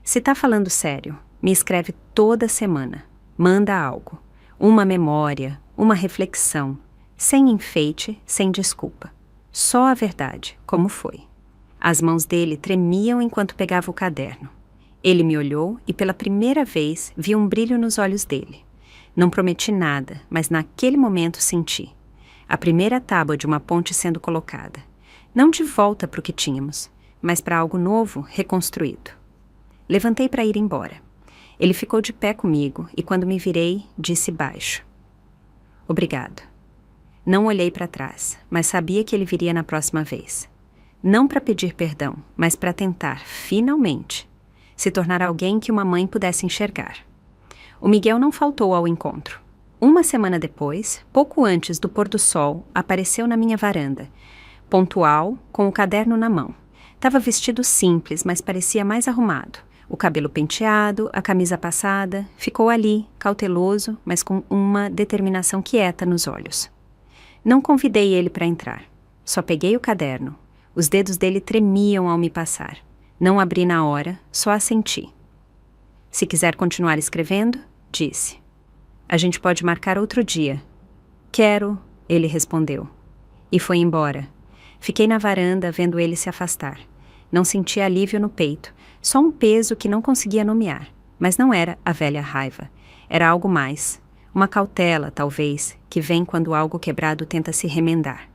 Se tá falando sério, me escreve toda semana. Manda algo. Uma memória, uma reflexão. Sem enfeite, sem desculpa. Só a verdade, como foi. As mãos dele tremiam enquanto pegava o caderno. Ele me olhou e pela primeira vez vi um brilho nos olhos dele. Não prometi nada, mas naquele momento senti. A primeira tábua de uma ponte sendo colocada. Não de volta para o que tínhamos, mas para algo novo, reconstruído. Levantei para ir embora. Ele ficou de pé comigo e quando me virei, disse baixo: "Obrigado." Não olhei para trás, mas sabia que ele viria na próxima vez. Não para pedir perdão, mas para tentar, finalmente, se tornar alguém que uma mãe pudesse enxergar. O Miguel não faltou ao encontro. Uma semana depois, pouco antes do pôr do sol, apareceu na minha varanda, pontual, com o caderno na mão. Estava vestido simples, mas parecia mais arrumado. O cabelo penteado, a camisa passada, ficou ali, cauteloso, mas com uma determinação quieta nos olhos. Não convidei ele para entrar. Só peguei o caderno. Os dedos dele tremiam ao me passar. Não abri na hora, só assenti. "Se quiser continuar escrevendo", disse. "A gente pode marcar outro dia." "Quero", ele respondeu. E foi embora. Fiquei na varanda vendo ele se afastar. Não senti alívio no peito, só um peso que não conseguia nomear. Mas não era a velha raiva. Era algo mais. Uma cautela, talvez, que vem quando algo quebrado tenta se remendar.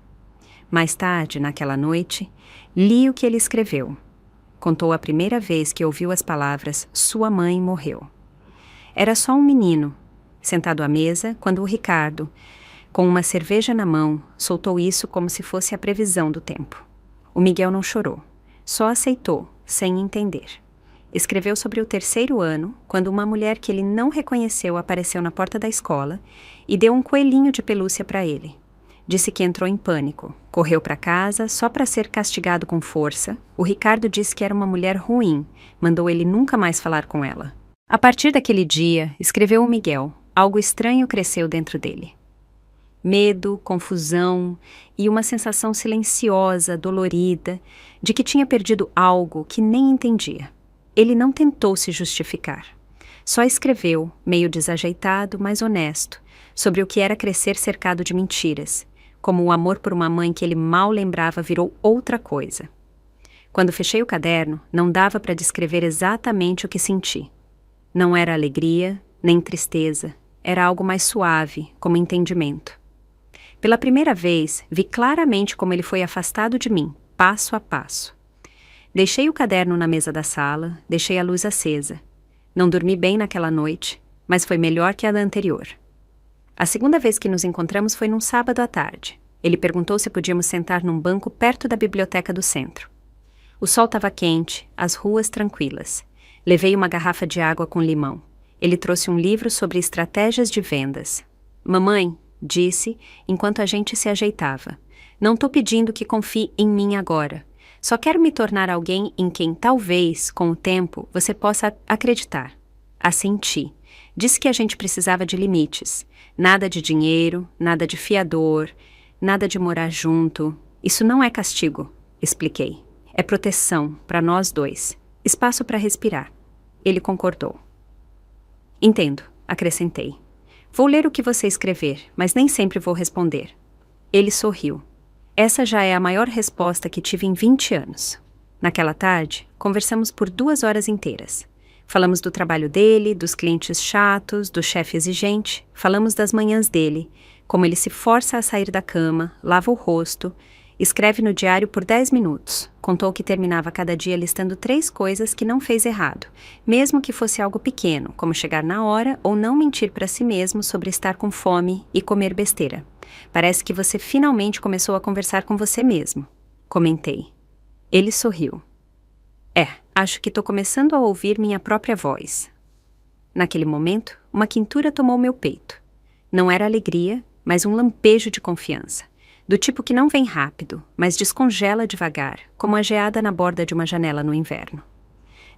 Mais tarde, naquela noite, li o que ele escreveu. Contou a primeira vez que ouviu as palavras "sua mãe morreu". Era só um menino, sentado à mesa, quando o Ricardo, com uma cerveja na mão, soltou isso como se fosse a previsão do tempo. O Miguel não chorou, só aceitou, sem entender. Escreveu sobre o 3º ano, quando uma mulher que ele não reconheceu apareceu na porta da escola e deu um coelhinho de pelúcia para ele. Disse que entrou em pânico, correu para casa só para ser castigado com força. O Ricardo disse que era uma mulher ruim, mandou ele nunca mais falar com ela. A partir daquele dia, escreveu o Miguel, algo estranho cresceu dentro dele. Medo, confusão e uma sensação silenciosa, dolorida, de que tinha perdido algo que nem entendia. Ele não tentou se justificar. Só escreveu, meio desajeitado, mas honesto, sobre o que era crescer cercado de mentiras, como o amor por uma mãe que ele mal lembrava virou outra coisa. Quando fechei o caderno, não dava para descrever exatamente o que senti. Não era alegria, nem tristeza, era algo mais suave, como entendimento. Pela primeira vez, vi claramente como ele foi afastado de mim, passo a passo. Deixei o caderno na mesa da sala, deixei a luz acesa. Não dormi bem naquela noite, mas foi melhor que a da anterior. A segunda vez que nos encontramos foi num sábado à tarde. Ele perguntou se podíamos sentar num banco perto da biblioteca do centro. O sol estava quente, as ruas tranquilas. Levei uma garrafa de água com limão. Ele trouxe um livro sobre estratégias de vendas. "Mamãe", disse, enquanto a gente se ajeitava, "não tô pedindo que confie em mim agora. Só quero me tornar alguém em quem talvez, com o tempo, você possa acreditar." Assenti. Disse que a gente precisava de limites. Nada de dinheiro, nada de fiador, nada de morar junto. "Isso não é castigo", expliquei. "É proteção, para nós dois. Espaço para respirar." Ele concordou. "Entendo", acrescentei. "Vou ler o que você escrever, mas nem sempre vou responder." Ele sorriu. Essa já é a maior resposta que tive em 20 anos. Naquela tarde, conversamos por 2 horas inteiras. Falamos do trabalho dele, dos clientes chatos, do chefe exigente. Falamos das manhãs dele, como ele se força a sair da cama, lava o rosto, escreve no diário por 10 minutos. Contou que terminava cada dia listando 3 coisas que não fez errado, mesmo que fosse algo pequeno, como chegar na hora ou não mentir para si mesmo sobre estar com fome e comer besteira. "Parece que você finalmente começou a conversar com você mesmo", comentei. Ele sorriu. Acho que estou começando a ouvir minha própria voz." Naquele momento, uma quentura tomou meu peito. Não era alegria, mas um lampejo de confiança. Do tipo que não vem rápido, mas descongela devagar, como a geada na borda de uma janela no inverno.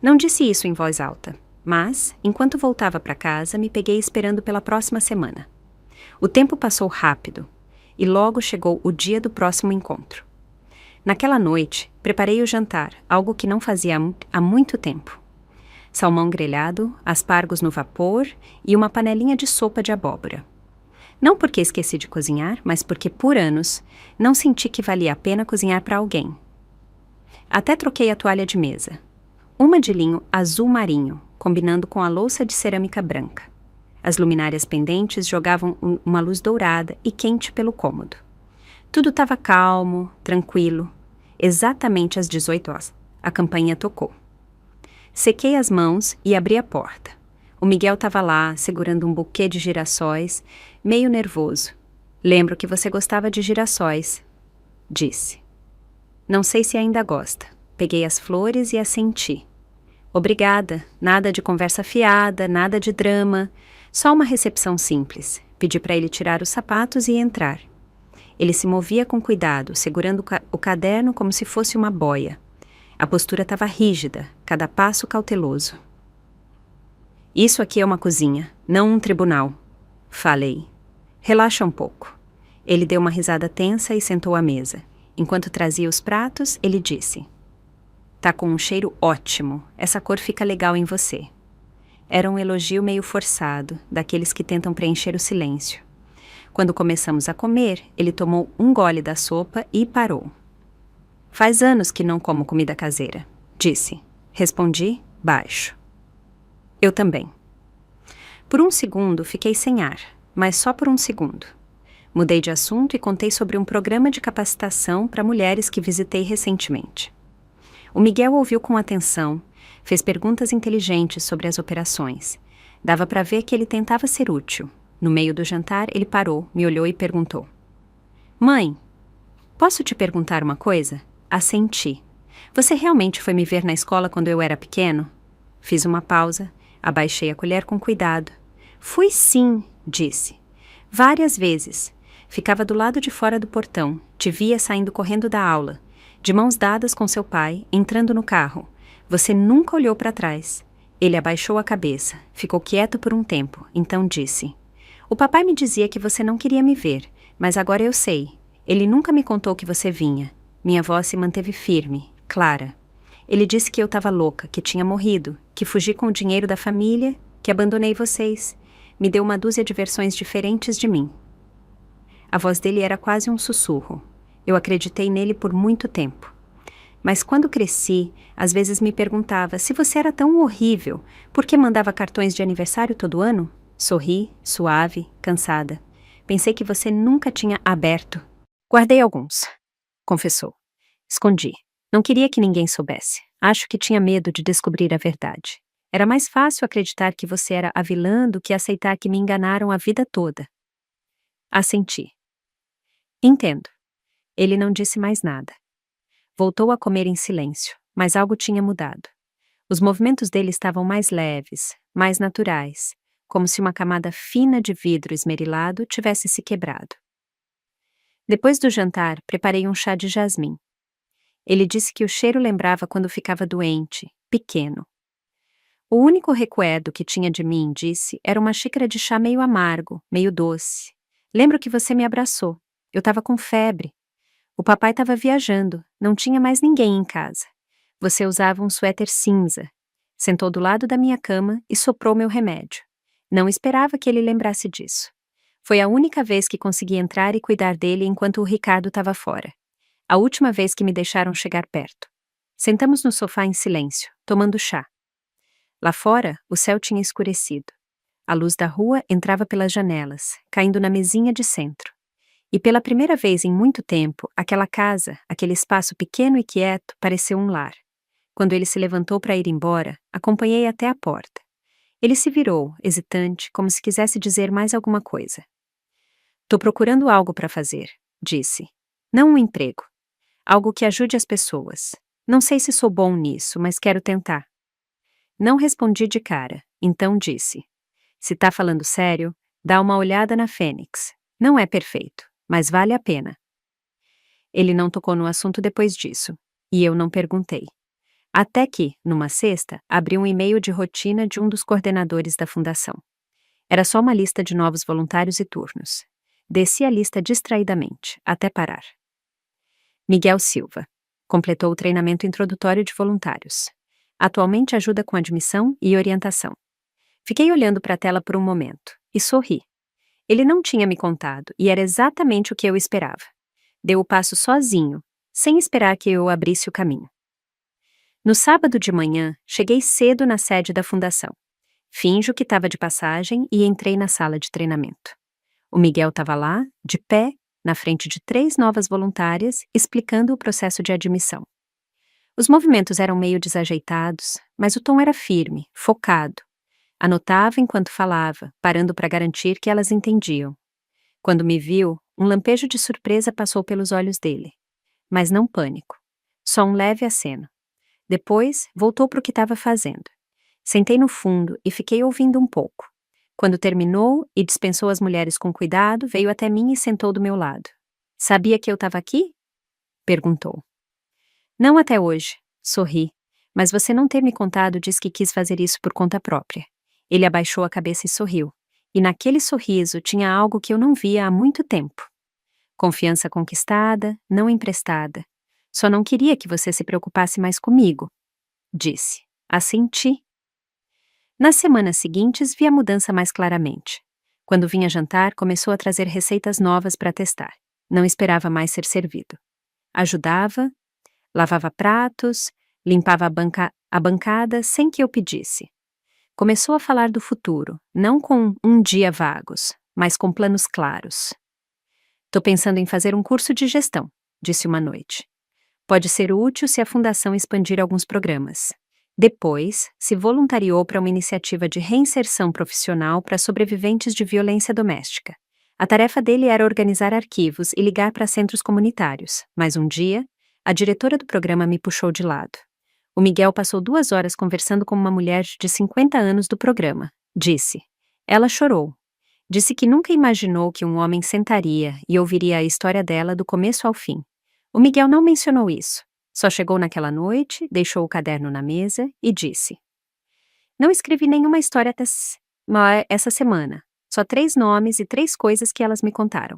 Não disse isso em voz alta, mas, enquanto voltava para casa, me peguei esperando pela próxima semana. O tempo passou rápido, e logo chegou o dia do próximo encontro. Naquela noite, preparei o jantar, algo que não fazia há muito tempo. Salmão grelhado, aspargos no vapor e uma panelinha de sopa de abóbora. Não porque esqueci de cozinhar, mas porque, por anos, não senti que valia a pena cozinhar para alguém. Até troquei a toalha de mesa. Uma de linho azul marinho, combinando com a louça de cerâmica branca. As luminárias pendentes jogavam uma luz dourada e quente pelo cômodo. Tudo estava calmo, tranquilo. Exatamente às 18 horas, a campainha tocou. Sequei as mãos e abri a porta. O Miguel estava lá, segurando um buquê de girassóis, meio nervoso. Lembro que você gostava de girassóis, disse. Não sei se ainda gosta. Peguei as flores e assenti. Obrigada, nada de conversa fiada, nada de drama, só uma recepção simples. Pedi para ele tirar os sapatos e entrar. Ele se movia com cuidado, segurando o caderno como se fosse uma boia. A postura estava rígida, cada passo cauteloso. Isso aqui é uma cozinha, não um tribunal, falei. Relaxa um pouco. Ele deu uma risada tensa e sentou à mesa. Enquanto trazia os pratos, ele disse: Tá com um cheiro ótimo, essa cor fica legal em você. Era um elogio meio forçado, daqueles que tentam preencher o silêncio. Quando começamos a comer, ele tomou um gole da sopa e parou. Faz anos que não como comida caseira, disse. Respondi, baixo. Eu também. Por um segundo fiquei sem ar, mas só por um segundo. Mudei de assunto e contei sobre um programa de capacitação para mulheres que visitei recentemente. O Miguel ouviu com atenção, fez perguntas inteligentes sobre as operações. Dava para ver que ele tentava ser útil. No meio do jantar, ele parou, me olhou e perguntou: Mãe, posso te perguntar uma coisa? Assenti. Você realmente foi me ver na escola quando eu era pequeno? Fiz uma pausa, abaixei a colher com cuidado. Fui sim, disse. Várias vezes. Ficava do lado de fora do portão, te via saindo correndo da aula, de mãos dadas com seu pai, entrando no carro. Você nunca olhou para trás. Ele abaixou a cabeça, ficou quieto por um tempo, então disse: O papai me dizia que você não queria me ver, mas agora eu sei. Ele nunca me contou que você vinha. Minha voz se manteve firme, clara. Ele disse que eu estava louca, que tinha morrido, que fugi com o dinheiro da família, que abandonei vocês. Me deu uma dúzia de versões diferentes de mim. A voz dele era quase um sussurro. Eu acreditei nele por muito tempo. Mas quando cresci, às vezes me perguntava se você era tão horrível, por que mandava cartões de aniversário todo ano? Sorri, suave, cansada. Pensei que você nunca tinha aberto. Guardei alguns, confessou. Escondi. Não queria que ninguém soubesse. Acho que tinha medo de descobrir a verdade. Era mais fácil acreditar que você era a vilã do que aceitar que me enganaram a vida toda. Assenti. Entendo. Ele não disse mais nada. Voltou a comer em silêncio, mas algo tinha mudado. Os movimentos dele estavam mais leves, mais naturais, como se uma camada fina de vidro esmerilado tivesse se quebrado. Depois do jantar, preparei um chá de jasmim. Ele disse que o cheiro lembrava quando ficava doente, pequeno. O único recuerdo que tinha de mim, disse, era uma xícara de chá meio amargo, meio doce. Lembro que você me abraçou. Eu estava com febre. O papai estava viajando, não tinha mais ninguém em casa. Você usava um suéter cinza. Sentou do lado da minha cama e soprou meu remédio. Não esperava que ele lembrasse disso. Foi a única vez que consegui entrar e cuidar dele enquanto o Ricardo estava fora. A última vez que me deixaram chegar perto. Sentamos no sofá em silêncio, tomando chá. Lá fora, o céu tinha escurecido. A luz da rua entrava pelas janelas, caindo na mesinha de centro. E pela primeira vez em muito tempo, aquela casa, aquele espaço pequeno e quieto, pareceu um lar. Quando ele se levantou para ir embora, acompanhei até a porta. Ele se virou, hesitante, como se quisesse dizer mais alguma coisa. Tô procurando algo para fazer, disse. Não um emprego. Algo que ajude as pessoas. Não sei se sou bom nisso, mas quero tentar. Não respondi de cara, então disse. Se tá falando sério, dá uma olhada na Fênix. Não é perfeito, mas vale a pena. Ele não tocou no assunto depois disso, e eu não perguntei. Até que, numa sexta, abri um e-mail de rotina de um dos coordenadores da fundação. Era só uma lista de novos voluntários e turnos. Desci a lista distraidamente, até parar. Miguel Silva. Completou o treinamento introdutório de voluntários. Atualmente ajuda com admissão e orientação. Fiquei olhando para a tela por um momento, e sorri. Ele não tinha me contado, e era exatamente o que eu esperava. Deu o passo sozinho, sem esperar que eu abrisse o caminho. No sábado de manhã, cheguei cedo na sede da fundação. Finjo que estava de passagem e entrei na sala de treinamento. O Miguel estava lá, de pé, na frente de 3 novas voluntárias, explicando o processo de admissão. Os movimentos eram meio desajeitados, mas o tom era firme, focado. Anotava enquanto falava, parando para garantir que elas entendiam. Quando me viu, um lampejo de surpresa passou pelos olhos dele. Mas não pânico. Só um leve aceno. Depois, voltou para o que estava fazendo. Sentei no fundo e fiquei ouvindo um pouco. Quando terminou e dispensou as mulheres com cuidado, veio até mim e sentou do meu lado. Sabia que eu estava aqui? Perguntou. Não até hoje. Sorri. Mas você não ter me contado diz que quis fazer isso por conta própria. Ele abaixou a cabeça e sorriu. E naquele sorriso tinha algo que eu não via há muito tempo. Confiança conquistada, não emprestada. Só não queria que você se preocupasse mais comigo, disse. Assenti. Nas semanas seguintes, vi a mudança mais claramente. Quando vinha jantar, começou a trazer receitas novas para testar. Não esperava mais ser servido. Ajudava, lavava pratos, limpava a bancada sem que eu pedisse. Começou a falar do futuro, não com um dia vagos, mas com planos claros. Tô pensando em fazer um curso de gestão, disse uma noite. Pode ser útil se a fundação expandir alguns programas. Depois, se voluntariou para uma iniciativa de reinserção profissional para sobreviventes de violência doméstica. A tarefa dele era organizar arquivos e ligar para centros comunitários, mas um dia, a diretora do programa me puxou de lado. O Miguel passou 2 horas conversando com uma mulher de 50 anos do programa, disse. Ela chorou. Disse que nunca imaginou que um homem sentaria e ouviria a história dela do começo ao fim. O Miguel não mencionou isso. Só chegou naquela noite, deixou o caderno na mesa e disse: Não escrevi nenhuma história essa semana. Só 3 nomes e 3 coisas que elas me contaram.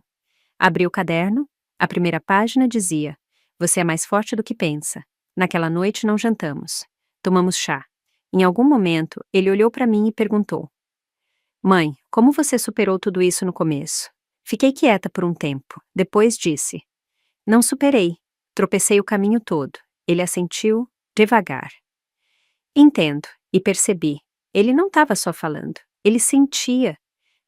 Abri o caderno. A primeira página dizia: Você é mais forte do que pensa. Naquela noite não jantamos. Tomamos chá. Em algum momento, ele olhou para mim e perguntou: Mãe, como você superou tudo isso no começo? Fiquei quieta por um tempo. Depois disse: Não superei. Tropecei o caminho todo. Ele assentiu, devagar. Entendo, e percebi. Ele não estava só falando. Ele sentia.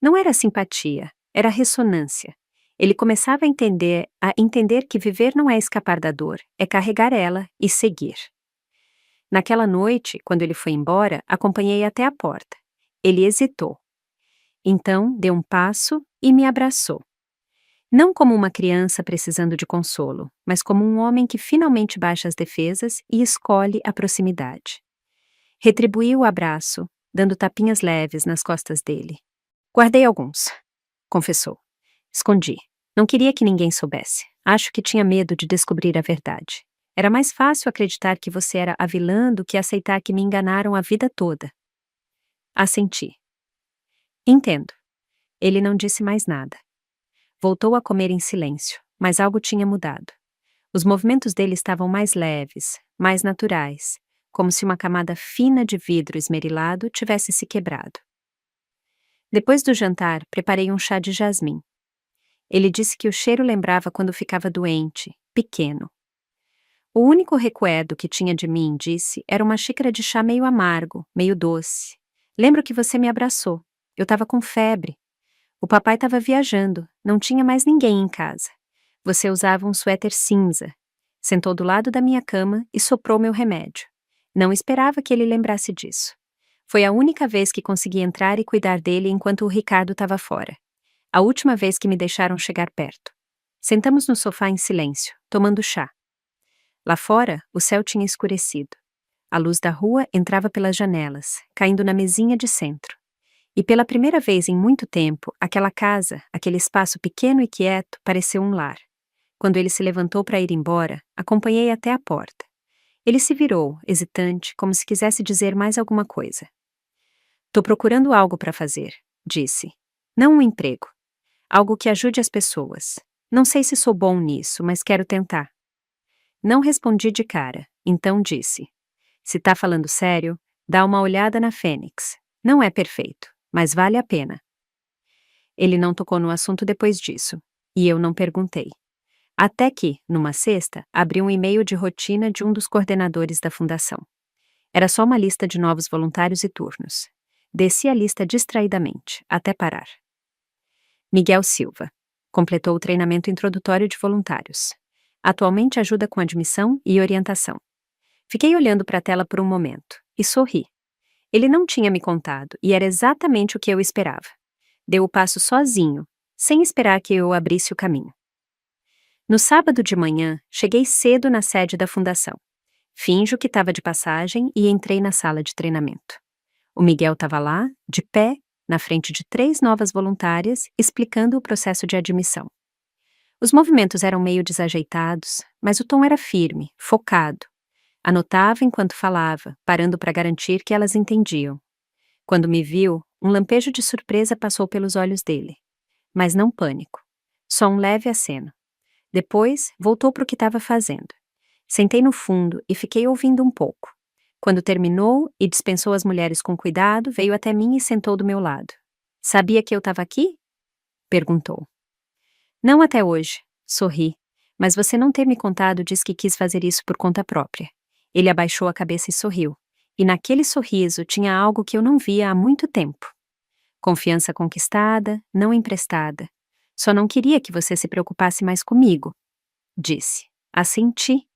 Não era simpatia, era ressonância. Ele começava a entender que viver não é escapar da dor, é carregar ela e seguir. Naquela noite, quando ele foi embora, acompanhei até a porta. Ele hesitou. Então, deu um passo e me abraçou. Não como uma criança precisando de consolo, mas como um homem que finalmente baixa as defesas e escolhe a proximidade. Retribuí o abraço, dando tapinhas leves nas costas dele. Guardei alguns, confessou. Escondi. Não queria que ninguém soubesse. Acho que tinha medo de descobrir a verdade. Era mais fácil acreditar que você era a vilã do que aceitar que me enganaram a vida toda. Assenti. Entendo. Ele não disse mais nada. Voltou a comer em silêncio, mas algo tinha mudado. Os movimentos dele estavam mais leves, mais naturais, como se uma camada fina de vidro esmerilado tivesse se quebrado. Depois do jantar, preparei um chá de jasmim. Ele disse que o cheiro lembrava quando ficava doente, pequeno. O único recuerdo que tinha de mim, disse, era uma xícara de chá meio amargo, meio doce. Lembro que você me abraçou. Eu estava com febre. O papai estava viajando, não tinha mais ninguém em casa. Você usava um suéter cinza. Sentou do lado da minha cama e soprou meu remédio. Não esperava que ele lembrasse disso. Foi a única vez que consegui entrar e cuidar dele enquanto o Ricardo estava fora. A última vez que me deixaram chegar perto. Sentamos no sofá em silêncio, tomando chá. Lá fora, o céu tinha escurecido. A luz da rua entrava pelas janelas, caindo na mesinha de centro. E pela primeira vez em muito tempo, aquela casa, aquele espaço pequeno e quieto, pareceu um lar. Quando ele se levantou para ir embora, acompanhei até a porta. Ele se virou, hesitante, como se quisesse dizer mais alguma coisa. Tô procurando algo para fazer, disse. Não um emprego. Algo que ajude as pessoas. Não sei se sou bom nisso, mas quero tentar. Não respondi de cara, então disse. Se tá falando sério, dá uma olhada na Fênix. Não é perfeito, mas vale a pena. Ele não tocou no assunto depois disso, e eu não perguntei. Até que, numa sexta, abri um e-mail de rotina de um dos coordenadores da fundação. Era só uma lista de novos voluntários e turnos. Desci a lista distraidamente, até parar. Miguel Silva. Completou o treinamento introdutório de voluntários. Atualmente ajuda com admissão e orientação. Fiquei olhando para a tela por um momento e sorri. Ele não tinha me contado e era exatamente o que eu esperava. Deu o passo sozinho, sem esperar que eu abrisse o caminho. No sábado de manhã, cheguei cedo na sede da fundação. Finjo que estava de passagem e entrei na sala de treinamento. O Miguel estava lá, de pé, na frente de 3 novas voluntárias, explicando o processo de admissão. Os movimentos eram meio desajeitados, mas o tom era firme, focado. Anotava enquanto falava, parando para garantir que elas entendiam. Quando me viu, um lampejo de surpresa passou pelos olhos dele. Mas não pânico. Só um leve aceno. Depois, voltou para o que estava fazendo. Sentei no fundo e fiquei ouvindo um pouco. Quando terminou e dispensou as mulheres com cuidado, veio até mim e sentou do meu lado. Sabia que eu estava aqui? Perguntou. Não até hoje. Sorri. Mas você não ter me contado diz que quis fazer isso por conta própria. Ele abaixou a cabeça e sorriu. E naquele sorriso tinha algo que eu não via há muito tempo. Confiança conquistada, não emprestada. Só não queria que você se preocupasse mais comigo, disse. Assenti.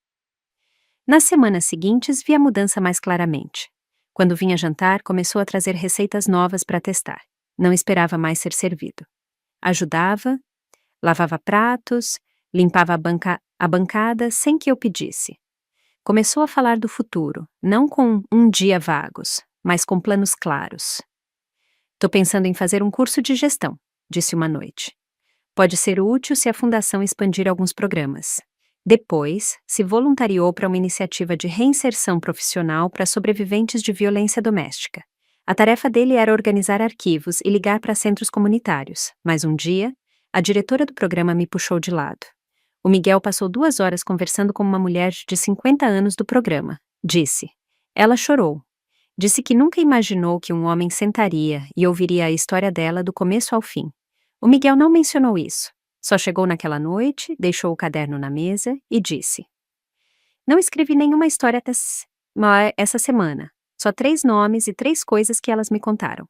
Nas semanas seguintes, vi a mudança mais claramente. Quando vinha jantar, começou a trazer receitas novas para testar. Não esperava mais ser servido. Ajudava, lavava pratos, limpava a bancada sem que eu pedisse. Começou a falar do futuro, não com um dia vagos, mas com planos claros. Tô pensando em fazer um curso de gestão, disse uma noite. Pode ser útil se a fundação expandir alguns programas. Depois, se voluntariou para uma iniciativa de reinserção profissional para sobreviventes de violência doméstica. A tarefa dele era organizar arquivos e ligar para centros comunitários, mas um dia, a diretora do programa me puxou de lado. O Miguel passou 2 horas conversando com uma mulher de 50 anos do programa. Disse. Ela chorou. Disse que nunca imaginou que um homem sentaria e ouviria a história dela do começo ao fim. O Miguel não mencionou isso. Só chegou naquela noite, deixou o caderno na mesa e disse. Não escrevi nenhuma história essa semana. Só 3 nomes e 3 coisas que elas me contaram.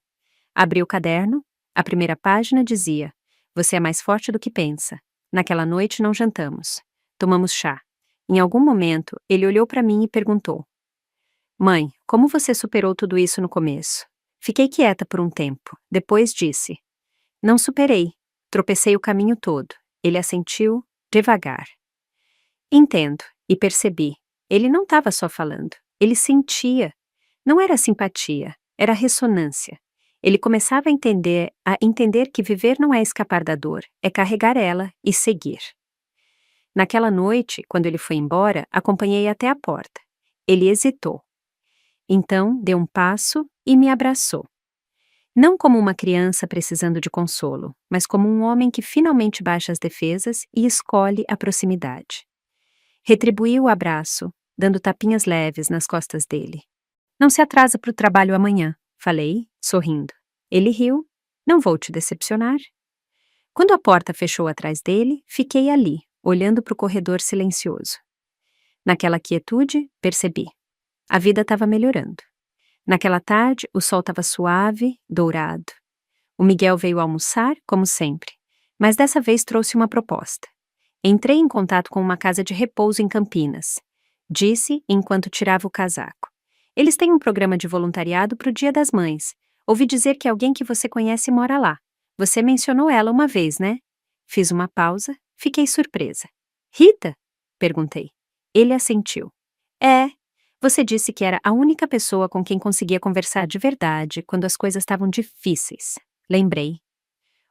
Abri o caderno. A primeira página dizia: Você é mais forte do que pensa. Naquela noite não jantamos. Tomamos chá. Em algum momento, ele olhou para mim e perguntou. Mãe, como você superou tudo isso no começo? Fiquei quieta por um tempo. Depois disse. Não superei. Tropecei o caminho todo. Ele assentiu, devagar. Entendo, e percebi. Ele não estava só falando. Ele sentia. Não era simpatia, era ressonância. Ele começava a entender que viver não é escapar da dor, é carregar ela e seguir. Naquela noite, quando ele foi embora, acompanhei até a porta. Ele hesitou. Então, deu um passo e me abraçou. Não como uma criança precisando de consolo, mas como um homem que finalmente baixa as defesas e escolhe a proximidade. Retribuí o abraço, dando tapinhas leves nas costas dele. Não se atrasa para o trabalho amanhã, falei, sorrindo. Ele riu. Não vou te decepcionar. Quando a porta fechou atrás dele, fiquei ali, olhando para o corredor silencioso. Naquela quietude, percebi. A vida estava melhorando. Naquela tarde, o sol estava suave, dourado. O Miguel veio almoçar, como sempre, mas dessa vez trouxe uma proposta. Entrei em contato com uma casa de repouso em Campinas. Disse enquanto tirava o casaco. Eles têm um programa de voluntariado para o Dia das Mães. Ouvi dizer que alguém que você conhece mora lá. Você mencionou ela uma vez, né? Fiz uma pausa, fiquei surpresa. Rita? Perguntei. Ele assentiu. É. Você disse que era a única pessoa com quem conseguia conversar de verdade quando as coisas estavam difíceis. Lembrei.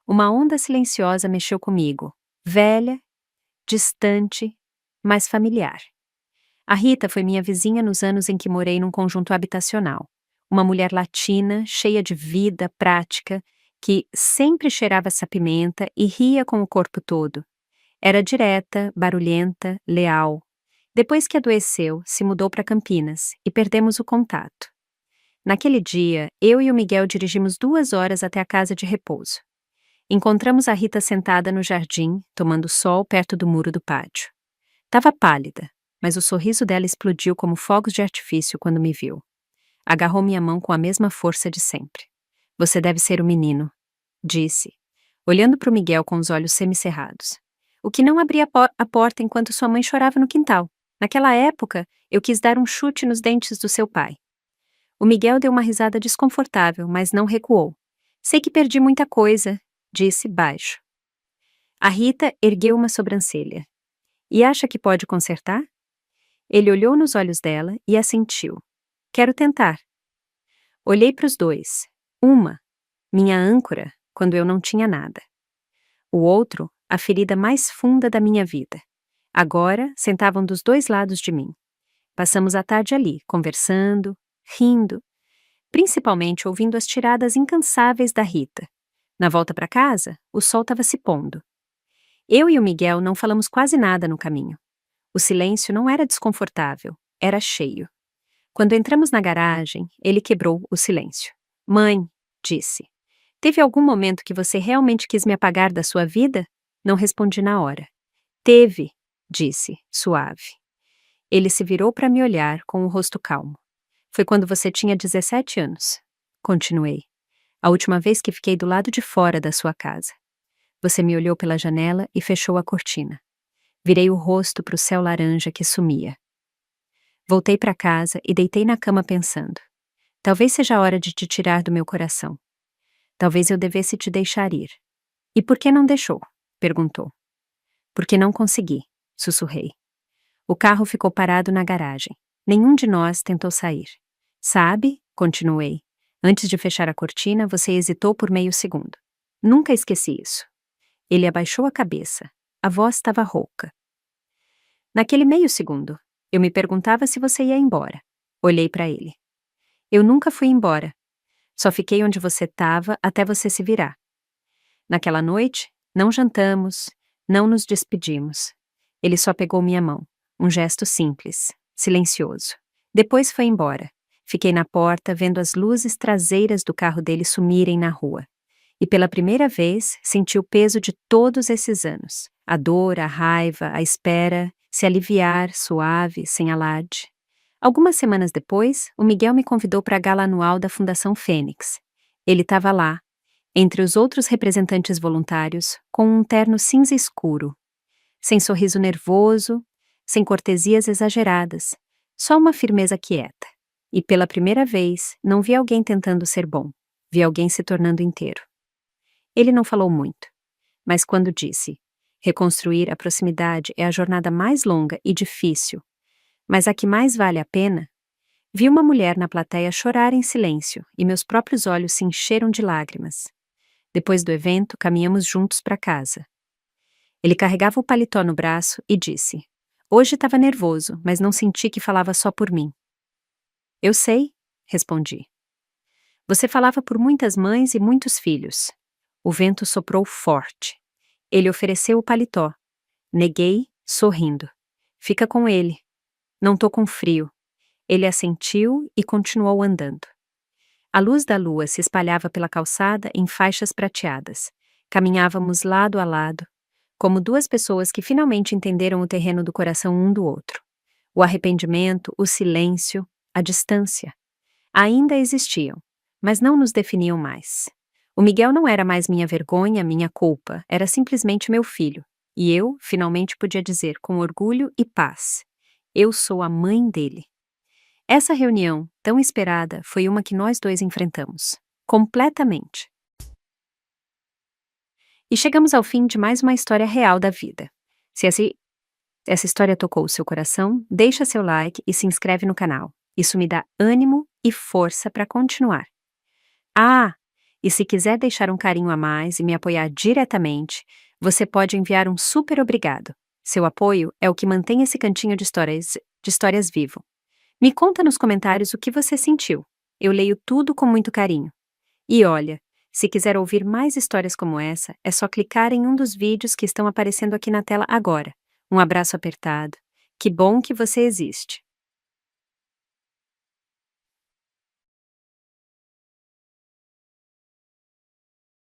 Uma onda silenciosa mexeu comigo. Velha, distante, mas familiar. A Rita foi minha vizinha nos anos em que morei num conjunto habitacional. Uma mulher latina, cheia de vida, prática, que sempre cheirava essa pimenta e ria com o corpo todo. Era direta, barulhenta, leal. Depois que adoeceu, se mudou para Campinas e perdemos o contato. Naquele dia, eu e o Miguel dirigimos 2 horas até a casa de repouso. Encontramos a Rita sentada no jardim, tomando sol perto do muro do pátio. Estava pálida, mas o sorriso dela explodiu como fogos de artifício quando me viu. Agarrou minha mão com a mesma força de sempre. Você deve ser o menino, disse. olhando para o Miguel com os olhos semicerrados. O que não abria a porta enquanto sua mãe chorava no quintal. Naquela época, eu quis dar um chute nos dentes do seu pai. O Miguel deu uma risada desconfortável, mas não recuou. Sei que perdi muita coisa, disse baixo. A Rita ergueu uma sobrancelha. E acha que pode consertar? Ele olhou nos olhos dela e assentiu. Quero tentar. Olhei para os dois. Uma, minha âncora, quando eu não tinha nada. O outro, a ferida mais funda da minha vida. Agora, sentavam dos dois lados de mim. Passamos a tarde ali, conversando, rindo, principalmente ouvindo as tiradas incansáveis da Rita. Na volta para casa, o sol estava se pondo. Eu e o Miguel não falamos quase nada no caminho. O silêncio não era desconfortável, era cheio. Quando entramos na garagem, ele quebrou o silêncio. Mãe, disse, teve algum momento que você realmente quis me apagar da sua vida? Não respondi na hora. Teve, disse, suave. Ele se virou para me olhar com o rosto calmo. Foi quando você tinha 17 anos. Continuei. A última vez que fiquei do lado de fora da sua casa. Você me olhou pela janela e fechou a cortina. Virei o rosto para o céu laranja que sumia. Voltei para casa e deitei na cama pensando. Talvez seja a hora de te tirar do meu coração. Talvez eu devesse te deixar ir. E por que não deixou? Perguntou. Porque não consegui, sussurrei. O carro ficou parado na garagem. Nenhum de nós tentou sair. Sabe, continuei, antes de fechar a cortina, você hesitou por meio segundo. Nunca esqueci isso. Ele abaixou a cabeça. A voz estava rouca. Naquele meio segundo, eu me perguntava se você ia embora. Olhei para ele. Eu nunca fui embora. Só fiquei onde você estava até você se virar. Naquela noite, não jantamos, não nos despedimos. Ele só pegou minha mão. Um gesto simples, silencioso. Depois foi embora. Fiquei na porta vendo as luzes traseiras do carro dele sumirem na rua. E pela primeira vez senti o peso de todos esses anos. A dor, a raiva, a espera, se aliviar, suave, sem alarde. Algumas semanas depois, o Miguel me convidou para a gala anual da Fundação Fênix. Ele estava lá, entre os outros representantes voluntários, com um terno cinza escuro. Sem sorriso nervoso, sem cortesias exageradas, só uma firmeza quieta. E pela primeira vez, não vi alguém tentando ser bom, vi alguém se tornando inteiro. Ele não falou muito, mas quando disse, reconstruir a proximidade é a jornada mais longa e difícil, mas a que mais vale a pena, vi uma mulher na plateia chorar em silêncio e meus próprios olhos se encheram de lágrimas. Depois do evento, caminhamos juntos para casa. Ele carregava o paletó no braço e disse, hoje estava nervoso, mas não senti que falava só por mim. Eu sei, respondi. Você falava por muitas mães e muitos filhos. O vento soprou forte. Ele ofereceu o paletó. Neguei, sorrindo. Fica com ele. Não tô com frio. Ele assentiu e continuou andando. A luz da lua se espalhava pela calçada em faixas prateadas. Caminhávamos lado a lado, como duas pessoas que finalmente entenderam o terreno do coração um do outro. O arrependimento, o silêncio, a distância. Ainda existiam, mas não nos definiam mais. O Miguel não era mais minha vergonha, minha culpa, era simplesmente meu filho. E eu, finalmente, podia dizer com orgulho e paz, eu sou a mãe dele. Essa reunião, tão esperada, foi uma que nós dois enfrentamos. Completamente. E chegamos ao fim de mais uma história real da vida. Se essa história tocou o seu coração, deixa seu like e se inscreve no canal. Isso me dá ânimo e força para continuar. E se quiser deixar um carinho a mais e me apoiar diretamente, você pode enviar um super obrigado. Seu apoio é o que mantém esse cantinho de histórias vivo. Me conta nos comentários o que você sentiu. Eu leio tudo com muito carinho. E olha, se quiser ouvir mais histórias como essa, é só clicar em um dos vídeos que estão aparecendo aqui na tela agora. Um abraço apertado. Que bom que você existe.